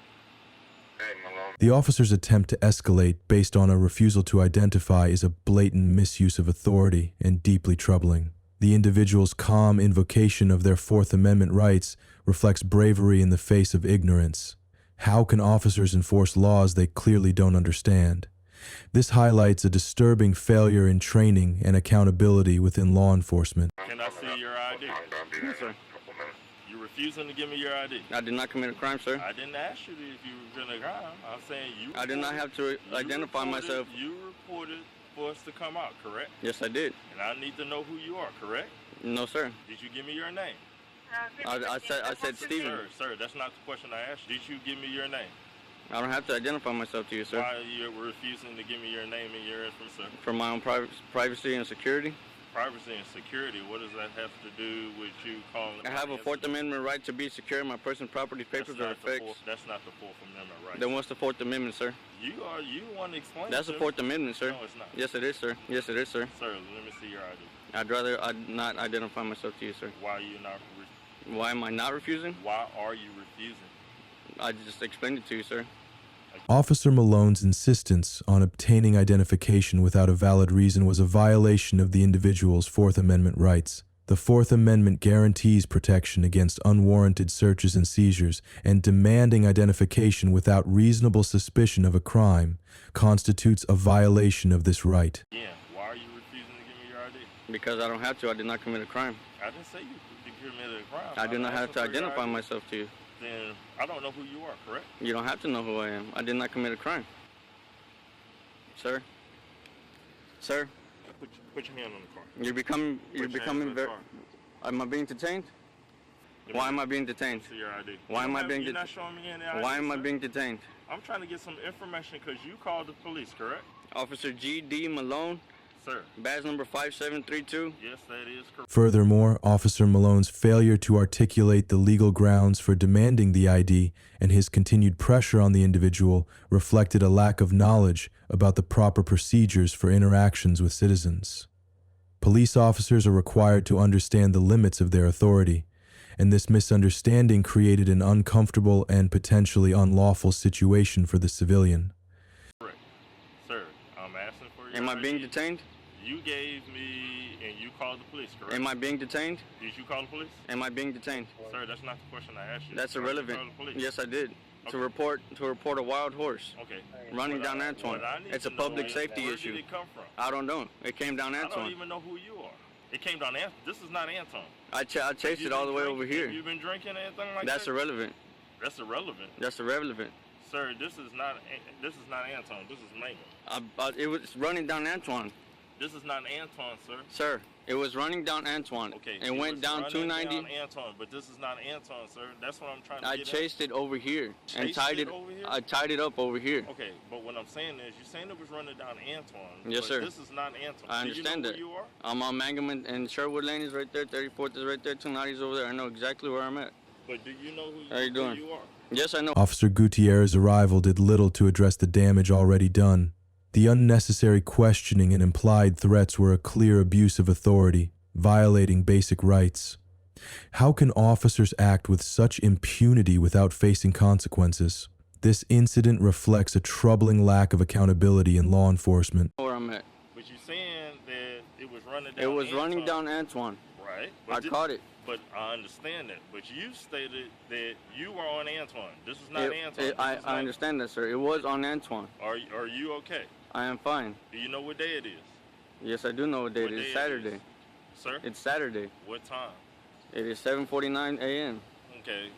S3: The officer's attempt to escalate based on a refusal to identify is a blatant misuse of authority and deeply troubling. The individual's calm invocation of their Fourth Amendment rights reflects bravery in the face of ignorance. How can officers enforce laws they clearly don't understand? This highlights a disturbing failure in training and accountability within law enforcement.
S16: Can I see your ID?
S14: Yes, sir.
S16: You're refusing to give me your ID.
S14: I did not commit a crime, sir.
S16: I didn't ask you if you were committing a crime. I'm saying you.
S14: I did not have to identify myself.
S16: You reported for us to come out, correct?
S14: Yes, I did.
S16: And I need to know who you are, correct?
S14: No, sir.
S16: Did you give me your name?
S14: I said Steven.
S16: Sir, that's not the question I asked you. Did you give me your name?
S14: I don't have to identify myself to you, sir.
S16: Why are you refusing to give me your name and your information, sir?
S14: For my own privacy and security.
S16: Privacy and security, what does that have to do with you calling?
S14: I have a Fourth Amendment right to be secure. My personal property papers are fixed.
S16: That's not the Fourth Amendment right.
S14: Then what's the Fourth Amendment, sir?
S16: You want to explain.
S14: That's the Fourth Amendment, sir.
S16: No, it's not.
S14: Yes, it is, sir. Yes, it is, sir.
S16: Sir, let me see your ID.
S14: I'd rather not identify myself to you, sir.
S16: Why are you not?
S14: Why am I not refusing?
S16: Why are you refusing?
S14: I just explained it to you, sir.
S3: Officer Malone's insistence on obtaining identification without a valid reason was a violation of the individual's Fourth Amendment rights. The Fourth Amendment guarantees protection against unwarranted searches and seizures, and demanding identification without reasonable suspicion of a crime constitutes a violation of this right.
S16: Yeah, why are you refusing to give me your ID?
S14: Because I don't have to. I did not commit a crime.
S16: I didn't say you committed a crime.
S14: I do not have to identify myself to you.
S16: Then I don't know who you are, correct?
S14: You don't have to know who I am. I did not commit a crime. Sir? Sir?
S16: Put your hand on the car.
S14: You're becoming very... Am I being detained?
S11: Why am I being detained?
S16: See your ID.
S11: Why am I being
S16: You're not showing me any ID.
S11: Why am I
S16: sir?
S11: being detained?
S16: I'm trying to get some information because you called the police, correct?
S11: Officer G.D. Malone,
S16: Sir.
S11: badge number 5732.
S16: Yes, that is correct.
S3: Furthermore, Officer Malone's failure to articulate the legal grounds for demanding the ID and his continued pressure on the individual reflected a lack of knowledge about the proper procedures for interactions with citizens. Police officers are required to understand the limits of their authority, and this misunderstanding created an uncomfortable and potentially unlawful situation for the civilian.
S16: Correct. Sir, I'm asking for your
S11: Am I being
S16: ID.
S11: detained?
S16: You gave me, and you called the police, correct?
S11: Am I being detained?
S16: Did you call the police?
S11: Am I being detained?
S16: Sir, that's not the question I asked you.
S11: That's
S16: Sir, you
S11: irrelevant.
S16: called the police.
S11: Yes, I did.
S16: Okay.
S11: To report a wild horse.
S16: Okay.
S11: Running
S16: What
S11: down
S16: I-
S11: Antoine.
S16: what I need
S11: It's
S16: to
S11: a public
S16: know,
S11: safety
S16: where
S11: issue.
S16: did it come from?
S11: I don't know. It came down
S16: I don't
S11: Antoine.
S16: even know who you are. It came down Antoine. This is not Antoine.
S11: I chased
S16: You
S11: it all the
S16: been
S11: way
S16: drinking-
S11: over here.
S16: You been drinking anything like
S11: That's
S16: that?
S11: irrelevant.
S16: That's irrelevant.
S11: That's irrelevant.
S16: Sir, this is not Antoine. This is Megan.
S11: It was running down Antoine.
S16: This is not Antoine, sir.
S11: Sir, it was running down Antoine.
S16: Okay.
S11: It went
S16: was
S11: down
S16: running
S11: 290.
S16: Down Antoine, but this is not Antoine, sir. That's what I'm trying to
S11: I
S16: get
S11: chased it over here and
S16: Chased
S11: tied
S16: it
S11: it.
S16: over here?
S11: I tied it up over here.
S16: Okay, but what I'm saying is, you're saying it was running down Antoine.
S11: Yes,
S16: but
S11: sir.
S16: This is not Antoine.
S11: I understand
S16: Do
S11: that.
S16: you know who you are?
S11: I'm on Mangum and Sherwood Lane is right there. 34th is right there. 290 is over there. I know exactly where I'm at.
S16: But do you know who
S11: How you doing?
S16: you are?
S11: Yes, I know.
S3: Officer Gutierrez's arrival did little to address the damage already done. The unnecessary questioning and implied threats were a clear abuse of authority, violating basic rights. How can officers act with such impunity without facing consequences? This incident reflects a troubling lack of accountability in law enforcement.
S11: Where I'm at.
S16: But you're saying that it was running down
S11: It was
S16: Antoine.
S11: running down Antoine.
S16: Right.
S11: I caught it.
S16: But I understand that. But you stated that you were on Antoine. This is not Antoine.
S11: I understand that, sir. It was on Antoine.
S16: Are you okay?
S11: I am fine.
S16: Do you know what day it is?
S11: Yes, I do know what day
S16: What
S11: it is.
S16: day it
S11: Saturday.
S16: is? Sir?
S11: It's Saturday.
S16: What time?
S11: It is 7:49 a.m.
S16: Okay.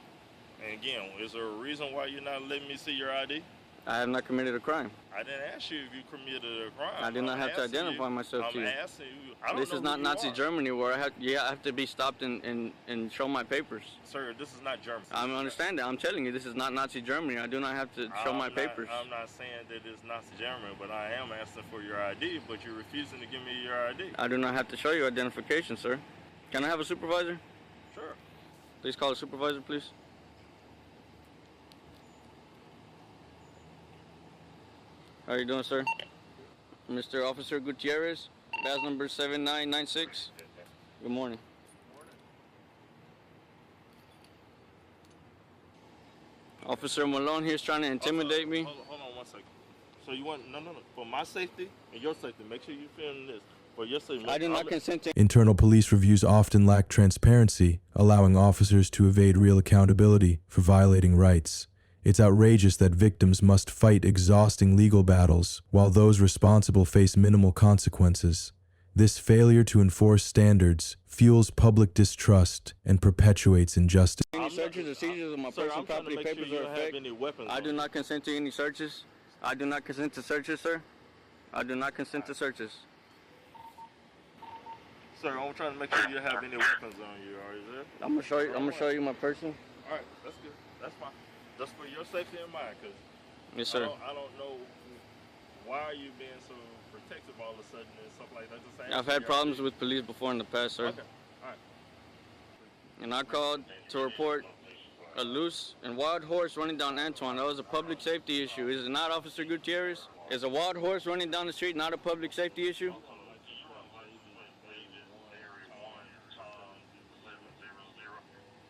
S16: And again, is there a reason why you're not letting me see your ID?
S11: I have not committed a crime.
S16: I didn't ask you if you committed a crime.
S11: I did not have to identify myself to you.
S16: I'm asking you. I don't
S11: This
S16: know
S11: is not
S16: who you
S11: Nazi
S16: are.
S11: Germany where I have to be stopped and show my papers.
S16: Sir, this is not Germany.
S11: I understand that. I'm telling you, this is not Nazi Germany. I do not have to show my papers.
S16: I'm not saying that it's Nazi Germany, but I am asking for your ID, but you're refusing to give me your ID.
S11: I do not have to show you identification, sir. Can I have a supervisor?
S16: Sure.
S11: Please call a supervisor, please. How are you doing, sir? Mr. Officer Gutierrez, badge number 7996. Good morning. Officer Malone here is trying to intimidate me.
S16: Hold on 1 second. So you want no. For my safety and your safety, make sure you film this. For your safety,
S11: I do not consent to.
S3: Internal police reviews often lack transparency, allowing officers to evade real accountability for violating rights. It's outrageous that victims must fight exhausting legal battles, while those responsible face minimal consequences. This failure to enforce standards fuels public distrust and perpetuates injustice.
S11: Any searches or seizures of my personal property, papers, or effect? I do not consent to any searches. I do not consent to searches, sir. I do not consent to searches.
S16: Sir, I'm trying to make sure you have any weapons on you. Are you there?
S11: I'm gonna show you. I'm gonna show you my person.
S16: All right, that's good. That's fine. Just for your safety and mine, because
S11: Yes, sir.
S16: I don't know why are you being so protective all of a sudden and stuff like that. Just
S11: I've had problems with police before in the past, sir.
S16: Okay. All right.
S11: And I called to report a loose and wild horse running down Antoine. That was a public safety issue. Is it not, Officer Gutierrez? Is a wild horse running down the street not a public safety issue?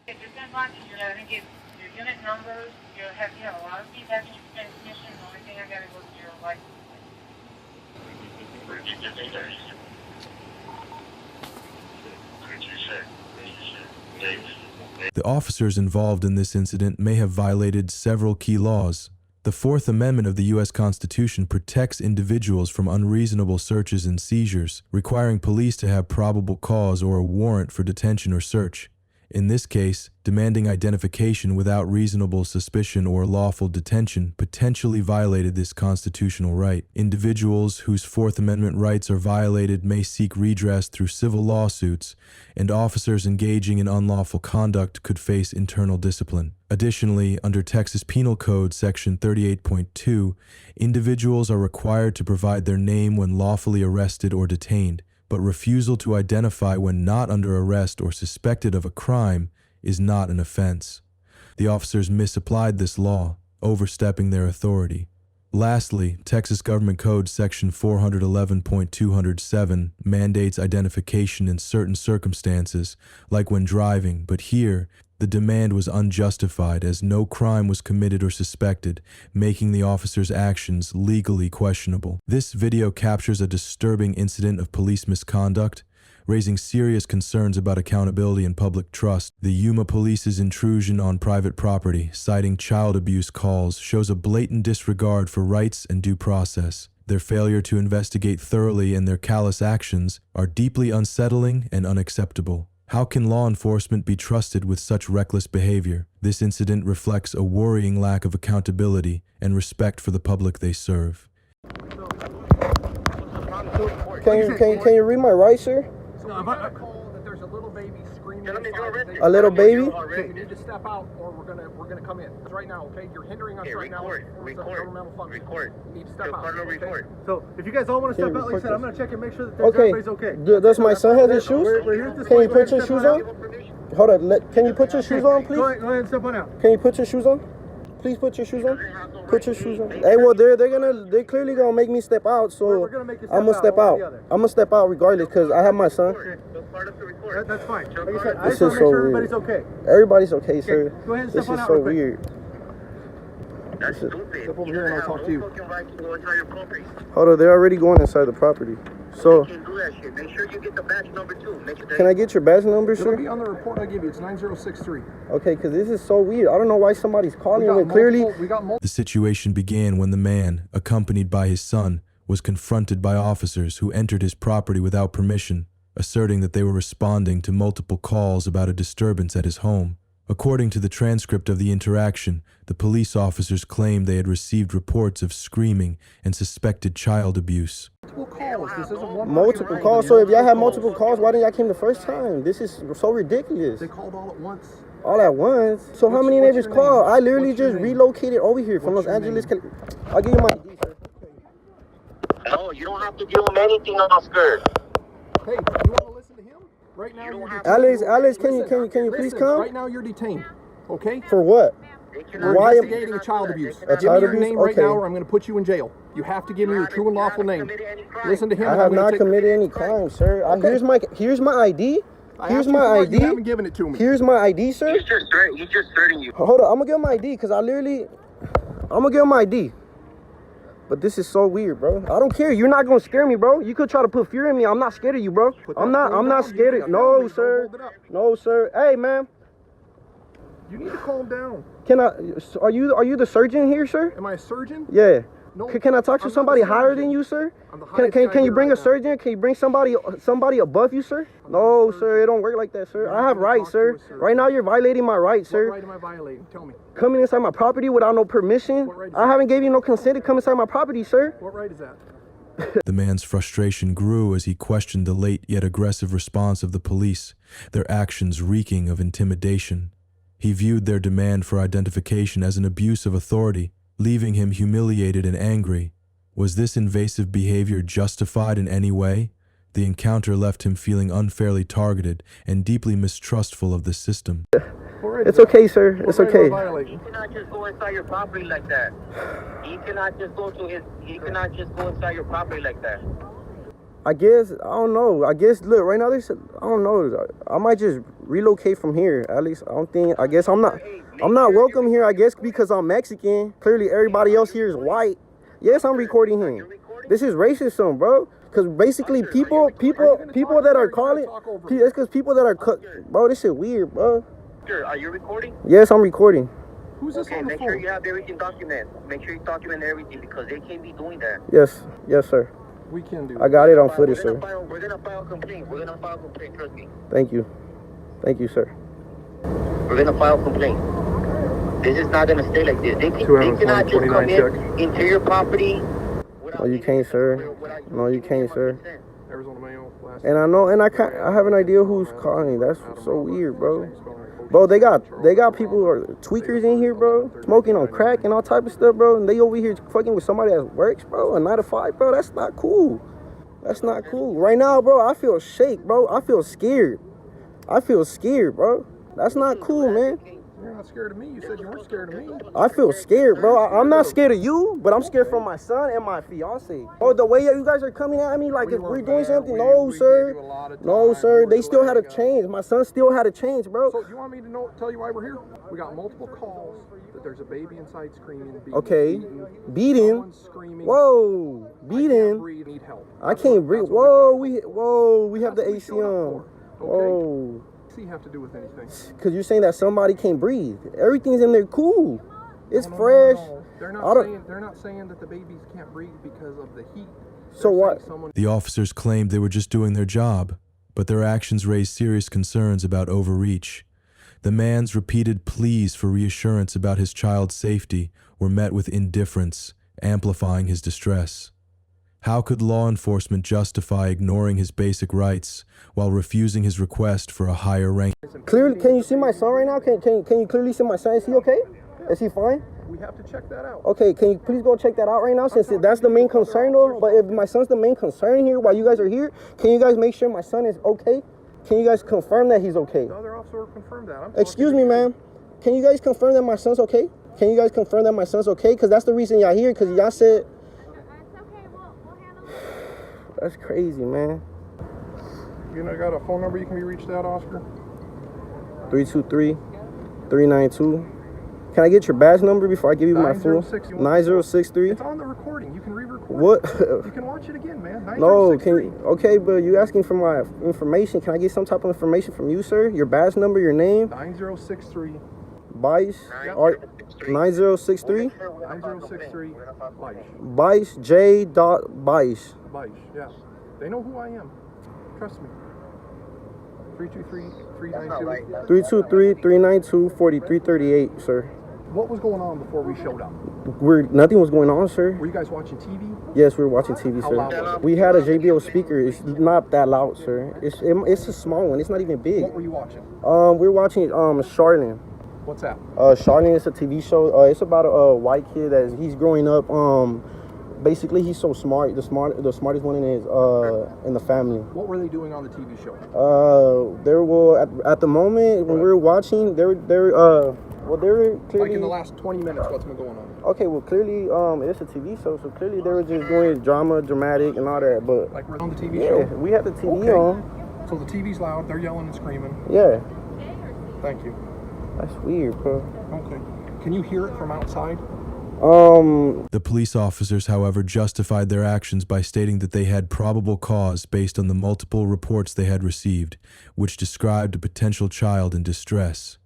S17: If you're going to get your unit numbers, you have a lot of feedback in your transmission. The only thing I got to go to your license.
S3: The officers involved in this incident may have violated several key laws. The Fourth Amendment of the U.S. Constitution protects individuals from unreasonable searches and seizures, requiring police to have probable cause or a warrant for detention or search. In this case, demanding identification without reasonable suspicion or lawful detention potentially violated this constitutional right. Individuals whose Fourth Amendment rights are violated may seek redress through civil lawsuits, and officers engaging in unlawful conduct could face internal discipline. Additionally, under Texas Penal Code Section 38.2, individuals are required to provide their name when lawfully arrested or detained, but refusal to identify when not under arrest or suspected of a crime is not an offense. The officers misapplied this law, overstepping their authority. Lastly, Texas Government Code Section 411.207 mandates identification in certain circumstances, like when driving, but here, the demand was unjustified as no crime was committed or suspected, making the officers' actions legally questionable. This video captures a disturbing incident of police misconduct, raising serious concerns about accountability and public trust. The Yuma Police's intrusion on private property, citing child abuse calls, shows a blatant disregard for rights and due process. Their failure to investigate thoroughly and their callous actions are deeply unsettling and unacceptable. How can law enforcement be trusted with such reckless behavior? This incident reflects a worrying lack of accountability and respect for the public they serve.
S18: Can you read my rights, sir? A little baby?
S19: Okay, you need to step out or we're gonna come in. Right now, okay? You're hindering us right now. Record. You need to step out. Okay?
S20: So if you guys all want to step out, like I said, I'm gonna check and make sure that everybody's okay.
S18: Does my son have his shoes? Can you put your shoes on? Hold on. Can you put your shoes on, please?
S20: Go ahead and step on out.
S18: Can you put your shoes on? Please put your shoes on. Put your shoes on. Hey, well, they're clearly gonna make me step out, so I'm gonna step out. I'm gonna step out regardless because I have my son.
S20: That's fine. Like I said, I
S18: This
S20: just want to
S18: is
S20: make
S18: so
S20: sure
S18: weird.
S20: everybody's okay.
S18: Everybody's okay, sir.
S20: Go ahead and
S18: This
S20: step on
S18: is
S20: out
S18: so
S20: real quick.
S18: weird.
S20: Step over here and I'll talk to you.
S18: Hold on, they're already going inside the property. So,
S19: Make sure you get the badge number 2.
S18: can I get your badge number,
S20: It'll
S18: sir?
S20: be on the report I give you. It's 9063.
S18: Okay, because this is so weird. I don't know why somebody's calling me. Clearly,
S3: The situation began when the man, accompanied by his son, was confronted by officers who entered his property without permission, asserting that they were responding to multiple calls about a disturbance at his home. According to the transcript of the interaction, the police officers claimed they had received reports of screaming and suspected child abuse.
S18: multiple calls. So if y'all had multiple calls, why didn't y'all come the first time? This is so ridiculous.
S20: They called all at once.
S18: All at once? So how many neighbors called? I literally just relocated over here from Los Angeles. I'll give you my ID, sir.
S19: No, you don't have to give him anything Oscar.
S20: Hey, you want to listen to him? Right now, you're detained.
S18: Alex, can you please
S20: Listen,
S18: come?
S20: Right now, you're detained. Okay?
S18: For what?
S20: We're
S18: Why am-
S20: investigating a child abuse.
S18: A
S20: Give
S18: child
S20: me your
S18: abuse?
S20: name right
S18: Okay.
S20: now, or I'm going to put you in jail. You have to give me your true and lawful name. Listen to him.
S18: I
S20: and
S18: have
S20: I'm gonna
S18: not
S20: take-
S18: committed any crime, sir. Here's my ID.
S20: I
S18: Here's
S20: asked you
S18: my
S20: for it,
S18: ID.
S20: You haven't given it to me.
S18: Here's my ID, sir.
S19: He's just threatening you.
S18: Hold on, I'm gonna give him my ID because I'm gonna give him my ID. But this is so weird, bro. I don't care. You're not gonna scare me, bro. You could try to put fear in me. I'm not scared of you, bro. I'm not scared of. No, sir. No, sir. Hey, man.
S20: You need to calm down.
S18: Are you the surgeon here, sir?
S20: Am I a surgeon?
S18: Yeah.
S20: No,
S18: Can I talk to
S20: I'm not
S18: somebody
S20: a
S18: higher
S20: surgeon.
S18: than you, sir?
S20: I'm the highest
S18: Can
S20: guy
S18: you
S20: here
S18: bring
S20: right
S18: a surgeon? Can you bring somebody above you, sir? No, sir. It don't work like that, sir. I have rights, sir. Right now, you're violating my rights, sir.
S20: What right am I violating? Tell me.
S18: Coming inside my property without no permission.
S20: What right is
S18: I haven't gave you no consent to come inside my property, sir.
S20: What right is that?
S3: The man's frustration grew as he questioned the late yet aggressive response of the police, their actions reeking of intimidation. He viewed their demand for identification as an abuse of authority, leaving him humiliated and angry. Was this invasive behavior justified in any way? The encounter left him feeling unfairly targeted and deeply mistrustful of the system.
S18: It's okay, sir. It's okay.
S19: You cannot just go inside your property like that. He cannot just go inside your property like that.
S18: I guess, I don't know. Look, right now, I don't know. I might just relocate from here. At least, I guess I'm not welcome here, I guess, because I'm Mexican. Clearly, everybody else here is white. Yes, I'm recording him. This is racism, bro. Because basically, people that are calling, it's because people that are, bro, this shit weird, bro.
S19: Sure, are you recording?
S18: Yes, I'm recording.
S20: Who's this on the
S19: make
S20: phone?
S19: sure you have everything documented. Make sure you document everything because they can't be doing that.
S18: Yes, sir.
S20: We can do.
S18: I got it on footage, sir.
S19: We're gonna file a complaint. Trust me.
S18: Thank you, sir.
S21: We're gonna file a complaint. This is not gonna stay like this. They cannot just come into your property.
S18: No, you can't, sir. No, you can't, sir.
S20: Arizona mail.
S18: And I know, and I have an idea who's calling. That's so weird, bro. Bro, they got people who are tweakers in here, bro, smoking on crack and all type of stuff, bro. And they over here fucking with somebody that works, bro, a 9 to 5, bro. That's not cool. That's not cool. Right now, bro, I feel shake, bro. I feel scared. I feel scared, bro. That's not cool, man.
S20: You're not scared of me. You said you weren't scared of me.
S18: I feel scared, bro. I'm not scared of you, but I'm scared for my son and my fiance. Oh, the way you guys are coming at me like if we're doing something, no, sir. No, sir. They still had to change. My son still had to change, bro.
S20: So you want me to tell you why we're here? We got multiple calls that there's a baby inside screaming.
S18: Okay. Beating. Whoa. Beating.
S20: Need help.
S18: I can't breathe. Whoa. We have the AC on. Whoa.
S20: Have to do with anything?
S18: Because you're saying that somebody can't breathe. Everything's in there cool. It's fresh.
S20: No. They're not saying that the babies can't breathe because of the heat.
S18: So what?
S3: The officers claimed they were just doing their job, but their actions raised serious concerns about overreach. The man's repeated pleas for reassurance about his child's safety were met with indifference, amplifying his distress. How could law enforcement justify ignoring his basic rights while refusing his request for a higher rank?
S18: Clearly, can you see my son right now? Can you clearly see my son? Is he okay? Is he fine?
S20: We have to check that out.
S18: Okay, can you please go check that out right now, since that's the main concern, though? But if my son's the main concern here while you guys are here, can you guys make sure my son is okay? Can you guys confirm that he's okay?
S20: The other officer confirmed that.
S18: Excuse me, ma'am. Can you guys confirm that my son's okay? Can you guys confirm that my son's okay? Because that's the reason y'all here, because y'all said... That's crazy, man.
S20: You got a phone number you can be reached at, Oscar?
S18: 323-392. Can I get your badge number before I give you my full? 9063.
S20: It's on the recording. You can re-record.
S18: What?
S20: You can watch it again, man.
S18: No, okay, but you asking for my information. Can I get some type of information from you, sir? Your badge number, your name?
S20: 9063.
S18: Bice? 9063?
S20: 9063.
S18: Bice, J. Bice.
S20: Bice, yeah. They know who I am. Trust me. 323-392.
S18: 323-392-4338, sir.
S20: What was going on before we showed up?
S18: Nothing was going on, sir.
S20: Were you guys watching TV?
S18: Yes, we were watching TV,
S20: How
S18: sir.
S20: loud was it?
S18: We had a JBL speaker. It's not that loud, sir. It's a small one. It's not even big.
S20: What were you watching?
S18: We're watching Charlene.
S20: What's that?
S18: Charlene is a TV show. It's about a white kid that he's growing up. Basically, he's so smart. The smartest one in the family.
S20: What were they doing on the TV show?
S18: They were at the moment when we were watching. They were clearly,
S20: like in the last 20 minutes. What's been going on?
S18: Okay, well, clearly, it's a TV show, so clearly they were just doing dramatic and all that. But
S20: like we're on the TV show.
S18: Yeah, we have the TV on.
S20: So the TV's loud. They're yelling and screaming.
S18: Yeah.
S20: Thank you.
S18: That's weird, bro.
S20: Okay. Can you hear it from outside?
S3: The police officers, however, justified their actions by stating that they had probable cause based on the multiple reports they had received, which described a potential child in distress.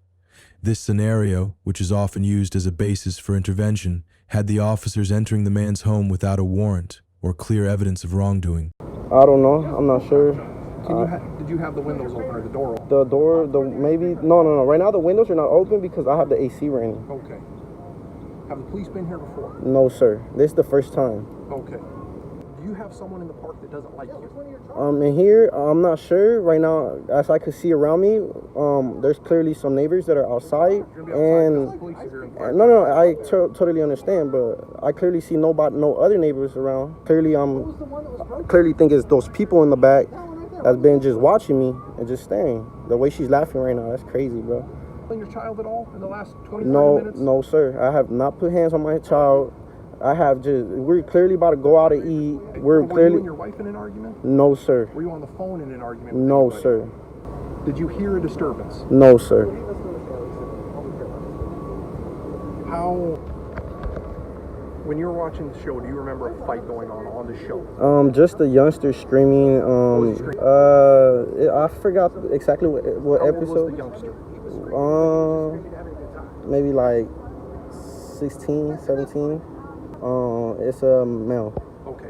S3: This scenario, which is often used as a basis for intervention, had the officers entering the man's home without a warrant or clear evidence of wrongdoing.
S18: I don't know. I'm not sure.
S20: Did you have the windows open or the door open?
S18: No. Right now the windows are not open because I have the AC running.
S20: Okay. Have the police been here before?
S18: No, sir. This is the first time.
S20: Okay. Do you have someone in the park that doesn't like you?
S18: In here, I'm not sure. Right now, as I could see around me, there's clearly some neighbors that are outside. I totally understand, but I clearly see no other neighbors around. Clearly, clearly think it's those people in the back that's been just watching me and just staring. The way she's laughing right now, that's crazy, bro.
S20: Your child at all in the last 25 minutes?
S18: No, sir. I have not put hands on my child. We're clearly about to go out to eat.
S20: Were you and your wife in an argument?
S18: No, sir.
S20: Were you on the phone in an argument?
S18: No, sir.
S20: Did you hear a disturbance?
S18: No, sir.
S20: When you were watching the show, do you remember a fight going on the show?
S18: Just a youngster screaming. I forgot exactly what episode.
S20: How old was the youngster?
S18: Maybe like 16, 17. It's a male.
S20: Okay.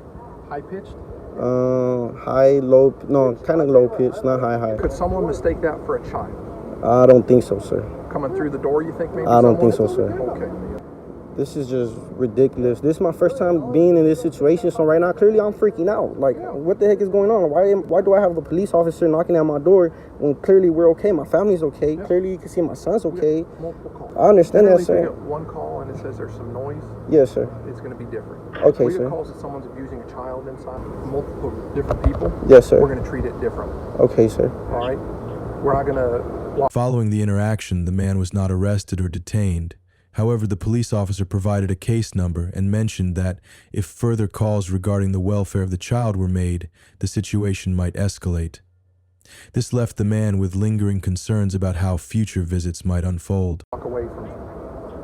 S20: High pitched?
S18: High, low, no, kind of low pitch, not high.
S20: Could someone mistake that for a child?
S18: I don't think so, sir.
S20: Coming through the door, you think maybe?
S18: I don't think so, sir.
S20: Okay.
S18: This is just ridiculous. This is my first time being in this situation, so right now, clearly I'm freaking out. Like, what the heck is going on? Why do I have a police officer knocking at my door when clearly we're okay? My family's okay. Yeah. Clearly you can see my son's okay.
S20: Multiple calls.
S18: I understand that, sir.
S20: If you get one call and it says there's some noise,
S18: yes, sir,
S20: it's going to be different.
S18: Okay,
S20: we
S18: sir.
S20: get calls that someone's abusing a child inside, multiple different people.
S18: Yes, sir.
S20: We're going to treat it different.
S18: Okay, sir.
S20: All right? We're not going to...
S3: Following the interaction, the man was not arrested or detained. However, the police officer provided a case number and mentioned that if further calls regarding the welfare of the child were made, the situation might escalate. This left the man with lingering concerns about how future visits might unfold.
S20: Walk away from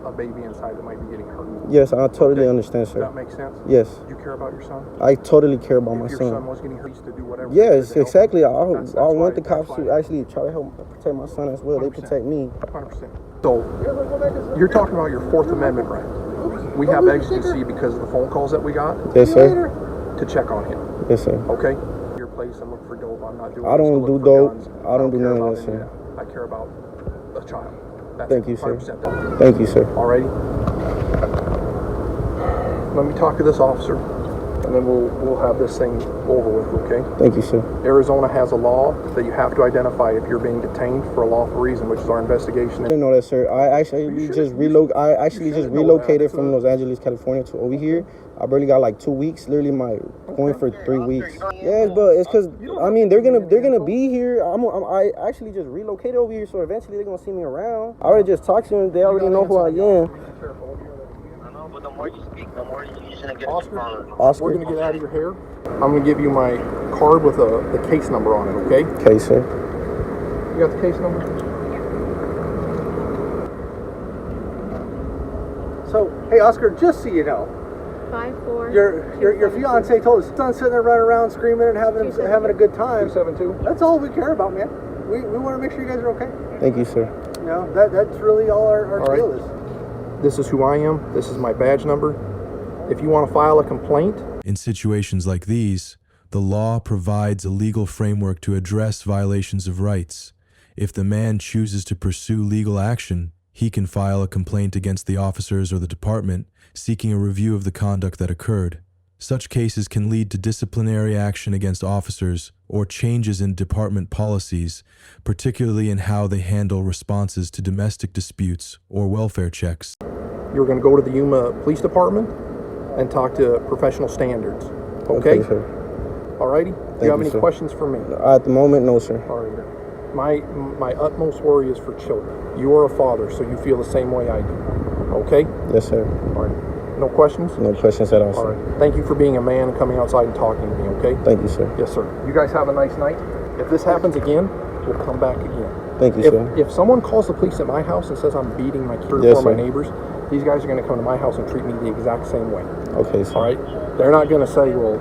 S20: a baby inside that might be getting hurt.
S18: Yes, I totally understand, sir.
S20: Does that make sense?
S18: Yes.
S20: Do you care about your son?
S18: I totally care about my
S20: If your son was getting hurt, he used to do whatever.
S18: Yes, exactly. I want
S20: why-
S18: the cops to actually try to help protect my son as well. 100%. They protect me.
S20: 100%. So, you're talking about your Fourth Amendment right. We have exigency because of the phone calls that we got.
S18: Yes, sir.
S20: To check on him.
S18: Yes, sir.
S20: Okay? Your place and look for dope. I'm not doing
S18: I don't
S20: this to
S18: do
S20: look for
S18: dope.
S20: guns.
S18: I don't do
S20: care
S18: none of
S20: about
S18: that,
S20: any
S18: sir.
S20: I care about a child. That's
S18: Thank you, sir.
S20: 100%.
S18: Thank you, sir.
S20: Alrighty? Let me talk to this officer, and then we'll have this thing over with, okay?
S18: Thank you, sir.
S20: Arizona has a law that you have to identify if you're being detained for a lawful reason, which is our investigation.
S18: I didn't know that, sir. I actually just relocated from Los Angeles, California to over here. I barely got like 2 weeks, literally going for 3 weeks. Yes, but it's because I mean they're gonna be here. I actually just relocated over here, so eventually they're gonna see me around. I already just talked to them. They already know who I am.
S20: Oscar, we're gonna get out of your hair. I'm gonna give you my card with the case number on it, okay?
S18: Okay, sir.
S20: You got the case number?
S1: So, hey Oscar, just so you know,
S8: 54.
S1: Your fiance told us son's sitting there running around screaming and having a good time.
S20: 272.
S1: That's all we care about, man. We want to make sure you guys are okay.
S18: Thank you, sir.
S1: You know, that's really all our deal is.
S20: This is who I am. This is my badge number. If you want to file a complaint.
S3: In situations like these, the law provides a legal framework to address violations of rights. If the man chooses to pursue legal action, he can file a complaint against the officers or the department, seeking a review of the conduct that occurred. Such cases can lead to disciplinary action against officers or changes in department policies, particularly in how they handle responses to domestic disputes or welfare checks.
S20: You're going to go to the Yuma Police Department and talk to professional standards. Okay?
S18: Okay, sir.
S20: Alrighty? Do you have any questions for me?
S18: At the moment, no, sir.
S20: Alright. My utmost worry is for children. You are a father, so you feel the same way I do. Okay?
S18: Yes, sir.
S20: Alright. No questions?
S18: No questions at all, sir.
S20: Alright. Thank you for being a man and coming outside and talking to me, okay?
S18: Thank you, sir.
S20: Yes, sir. You guys have a nice night. If this happens again, we'll come back again.
S18: Thank you, sir.
S20: If someone calls the police at my house and says I'm beating my kid or my neighbors, these guys are going to come to my house and treat me the exact same way.
S18: Okay, sir.
S20: All right? They're not going to say, well,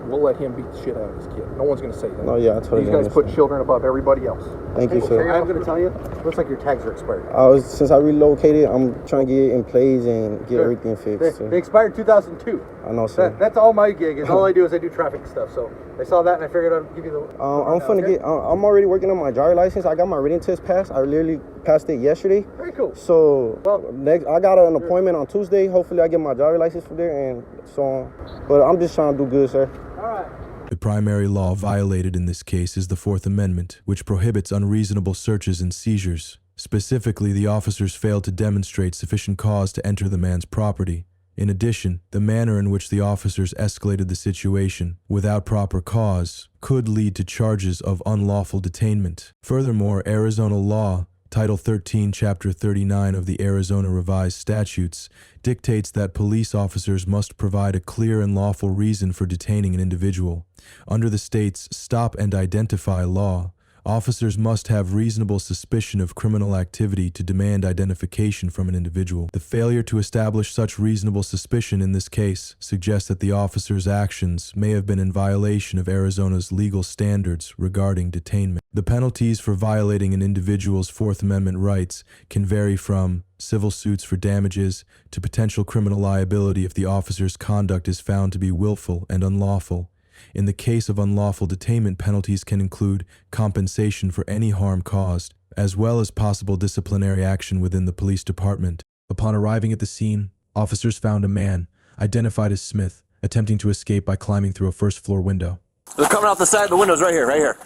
S20: we'll let him beat the shit out of his kid. No one's going to say that.
S18: No, yeah, I totally
S20: These guys
S18: understand.
S20: put children above everybody else.
S18: Thank you, sir.
S1: I'm going to tell you, looks like your tags are expired.
S18: Since I relocated, I'm trying to get it in place and get everything fixed.
S1: They expired 2002.
S18: I know, sir.
S1: That's all my gig is. All I do is I do traffic stuff. So I saw that and I figured I'd give you the.
S18: I'm already working on my driver's license. I got my written test passed. I literally passed it yesterday.
S1: Very cool.
S18: So I got an appointment on Tuesday. Hopefully I get my driver's license from there and so on. But I'm just trying to do good, sir.
S1: All right.
S3: The primary law violated in this case is the Fourth Amendment, which prohibits unreasonable searches and seizures. Specifically, the officers failed to demonstrate sufficient cause to enter the man's property. In addition, the manner in which the officers escalated the situation, without proper cause, could lead to charges of unlawful detainment. Furthermore, Arizona law, Title 13, Chapter 39 of the Arizona Revised Statutes, dictates that police officers must provide a clear and lawful reason for detaining an individual. Under the state's Stop and Identify law, officers must have reasonable suspicion of criminal activity to demand identification from an individual. The failure to establish such reasonable suspicion in this case suggests that the officer's actions may have been in violation of Arizona's legal standards regarding detainment. The penalties for violating an individual's Fourth Amendment rights can vary from civil suits for damages to potential criminal liability if the officer's conduct is found to be willful and unlawful. In the case of unlawful detainment, penalties can include compensation for any harm caused, as well as possible disciplinary action within the police department. Upon arriving at the scene, officers found a man, identified as Smith, attempting to escape by climbing through a first-floor window.
S6: They're coming out the side of the windows right here, right here.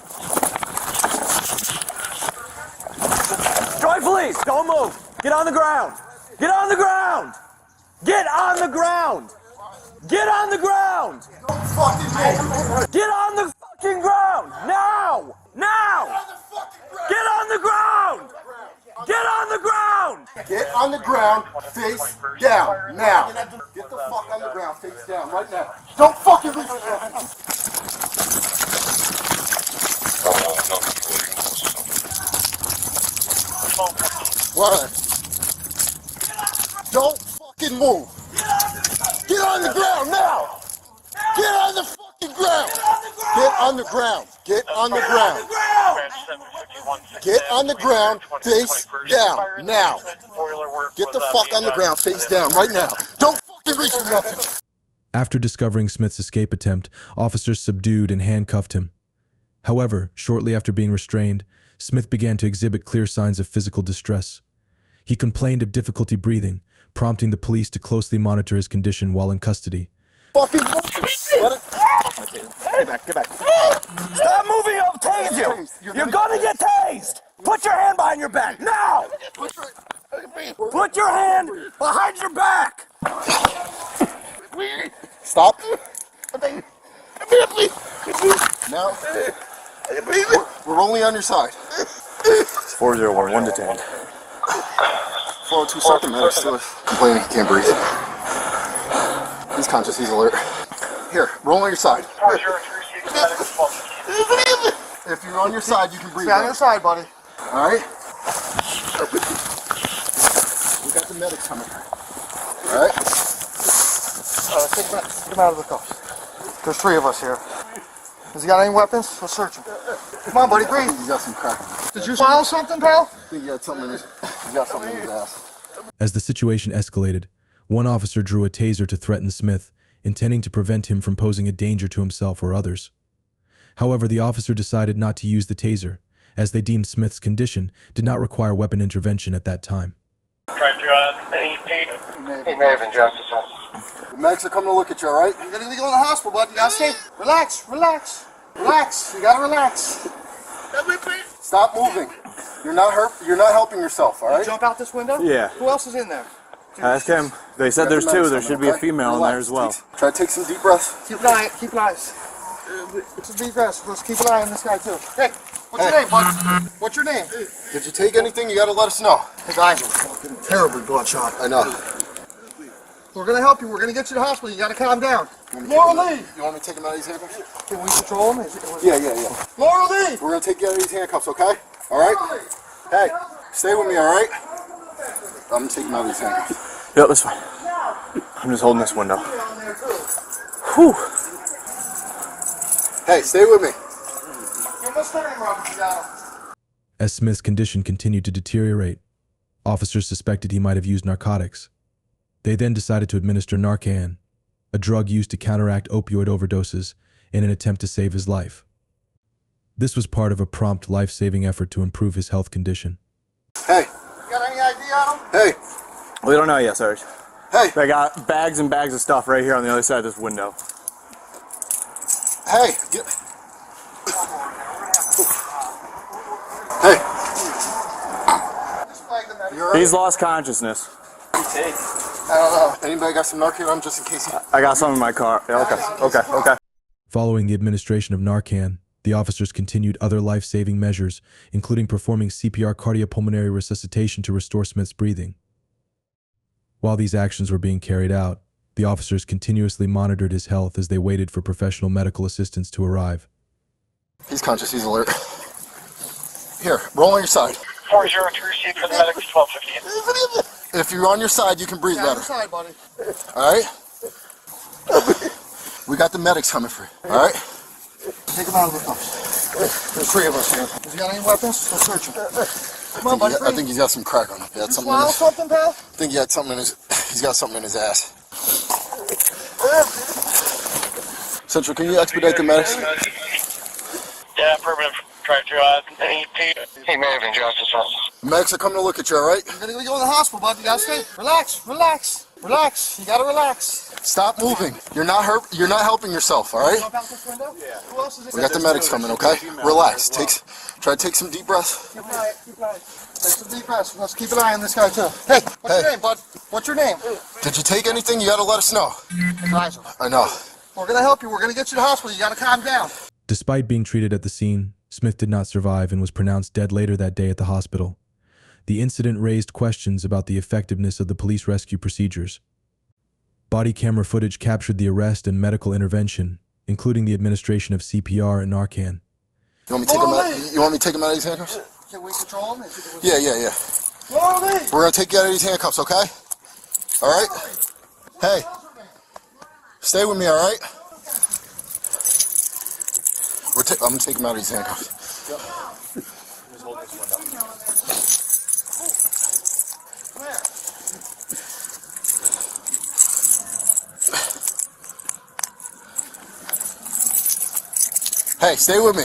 S6: Join police, don't move. Get on the ground. Get on the ground. Get on the ground. Get on the ground. Get on the fucking ground. Now. Now. Get on the ground. Get on the ground.
S2: Get on the ground, face down, now. Get the fuck on the ground, face down, right now. Don't fucking reach around. What? Don't fucking move. Get on the ground now. Get on the fucking ground. Get on the ground. Get on the ground. Get on the ground, face down, now. Get the fuck on the ground, face down, right now. Don't fucking reach for nothing.
S3: After discovering Smith's escape attempt, officers subdued and handcuffed him. However, shortly after being restrained, Smith began to exhibit clear signs of physical distress. He complained of difficulty breathing, prompting the police to closely monitor his condition while in custody.
S2: Fucking get back, get back.
S6: Stop moving, I'll tase you. You're gonna get tased. Put your hand behind your back, now. Put your hand behind your back.
S2: Stop. Now, we're only on your side.
S7: It's 4011 detained.
S2: 402 something medics still complaining he can't breathe. He's conscious, he's alert. Here, roll on your side. If you're on your side, you can breathe. Stay on your side, buddy. Alright? We got the medics coming. Alright? Take him out of the cuffs. There's 3 of us here. Has he got any weapons? Let's search him. Come on, buddy, breathe. He's got some crack. Did you swallow something, pal? I think he got something in his ass.
S3: As the situation escalated, one officer drew a taser to threaten Smith, intending to prevent him from posing a danger to himself or others. However, the officer decided not to use the taser, as they deemed Smith's condition did not require weapon intervention at that time.
S2: He may have injustice. The medics are coming to look at you, alright? You're gonna go to the hospital, bud. You gotta stay. Relax, relax. Relax. You gotta relax. Stop moving. You're not helping yourself, alright?
S22: Jump out this window?
S6: Yeah.
S22: Who else is in there?
S6: Ask him. They said there's 2. There should be a female in there as well.
S2: Try to take some deep breaths.
S22: Keep an eye. Keep an eye. Some deep breaths. Let's keep an eye on this guy too. Hey, what's your name, bud? What's your name?
S2: Did you take anything? You gotta let us know.
S22: His eyes are fucking terribly bloodshot.
S2: I know.
S22: We're gonna help you. We're gonna get you to the hospital. You gotta calm down. Laura Lee!
S2: You want me to take him out of these handcuffs?
S22: Can we control him?
S2: Yeah.
S22: Laura Lee!
S2: We're gonna take you out of these handcuffs, okay? Alright? Hey, stay with me, alright? I'm gonna take him out of these handcuffs.
S6: Yep, that's fine. I'm just holding this window. Whew.
S2: Hey, stay with me.
S22: Give him a steering rod if you got him.
S3: As Smith's condition continued to deteriorate, officers suspected he might have used narcotics. They then decided to administer Narcan, a drug used to counteract opioid overdoses, in an attempt to save his life. This was part of a prompt life-saving effort to improve his health condition.
S2: Hey.
S22: You got any idea on him?
S2: Hey.
S6: We don't know yet, Sarge.
S2: Hey.
S6: They got bags and bags of stuff right here on the other side of this window.
S2: Hey. Hey.
S6: He's lost consciousness.
S2: I don't know. Anybody got some Narcan on just in case?
S6: I got some in my car. Yeah, okay.
S3: Following the administration of Narcan, the officers continued other life-saving measures, including performing CPR cardiopulmonary resuscitation to restore Smith's breathing. While these actions were being carried out, the officers continuously monitored his health as they waited for professional medical assistance to arrive.
S2: He's conscious, he's alert. Here, roll on your side.
S22: 402 received for the medics 1215.
S2: If you're on your side, you can breathe better.
S22: On your side, buddy.
S2: Alright? We got the medics coming for you, alright?
S22: Take him out of the cuffs. There's 3 of us here. Has he got any weapons? Let's search him. Come on, buddy.
S2: I think he's got some crack on him.
S22: You swallow something, pal?
S2: I think he had something in his. He's got something in his ass.
S7: Central, can you expedite the medics?
S21: Yeah, permanent track drive. Hey, American Justice Office.
S7: The medics are coming to look at you, all right?
S22: You're gonna go to the hospital, bud. You gotta stay. Relax, relax, relax. You gotta relax.
S7: Stop moving. You're not helping yourself, all right?
S22: Jump out this window? Yeah. Who else is it?
S7: We got the medics coming, okay? Relax. Try to take some deep breaths.
S22: Keep quiet, keep quiet. Take some deep breaths. Let's keep an eye on this guy, too. Hey, what's your name, bud? What's your name?
S7: Did you take anything? You gotta let us know.
S22: Rise.
S7: I know.
S22: We're gonna help you. We're gonna get you to the hospital. You gotta calm down.
S3: Despite being treated at the scene, Smith did not survive and was pronounced dead later that day at the hospital. The incident raised questions about the effectiveness of the police rescue procedures. Body camera footage captured the arrest and medical intervention, including the administration of CPR and Narcan.
S7: You want me to take him out of these handcuffs?
S22: Can we control him?
S7: Yeah.
S22: Follow me.
S7: We're gonna take you out of these handcuffs, okay? All right? Hey, stay with me, all right? I'm gonna take him out of these handcuffs. Hey, stay with me.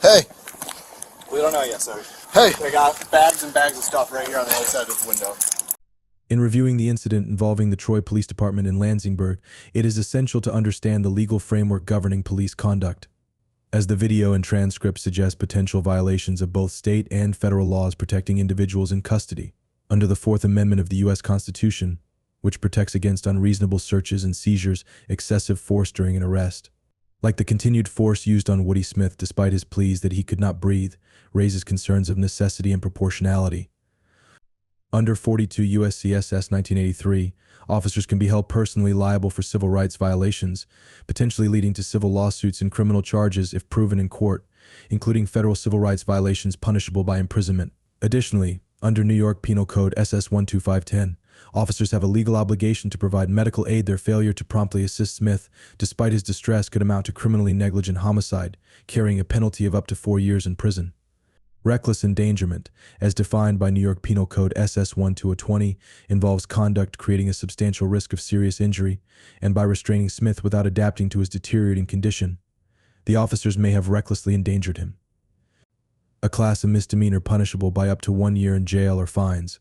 S7: Hey.
S9: We don't know yet, sir.
S7: Hey.
S9: We got bags and bags of stuff right here on the other side of the window.
S3: In reviewing the incident involving the Troy Police Department in Lansingburg, it is essential to understand the legal framework governing police conduct, as the video and transcript suggest potential violations of both state and federal laws protecting individuals in custody under the Fourth Amendment of the U.S. Constitution, which protects against unreasonable searches and seizures, excessive force during an arrest. Like the continued force used on Woody Smith despite his pleas that he could not breathe, raises concerns of necessity and proportionality. Under 42 U.S.C. SS 1983, officers can be held personally liable for civil rights violations, potentially leading to civil lawsuits and criminal charges if proven in court, including federal civil rights violations punishable by imprisonment. Additionally, under New York Penal Code SS 12510, officers have a legal obligation to provide medical aid. Their failure to promptly assist Smith, despite his distress, could amount to criminally negligent homicide, carrying a penalty of up to 4 years in prison. Reckless endangerment, as defined by New York Penal Code SS 12020, involves conduct creating a substantial risk of serious injury, and by restraining Smith without adapting to his deteriorating condition, the officers may have recklessly endangered him. A class of misdemeanor punishable by up to 1 year in jail or fines.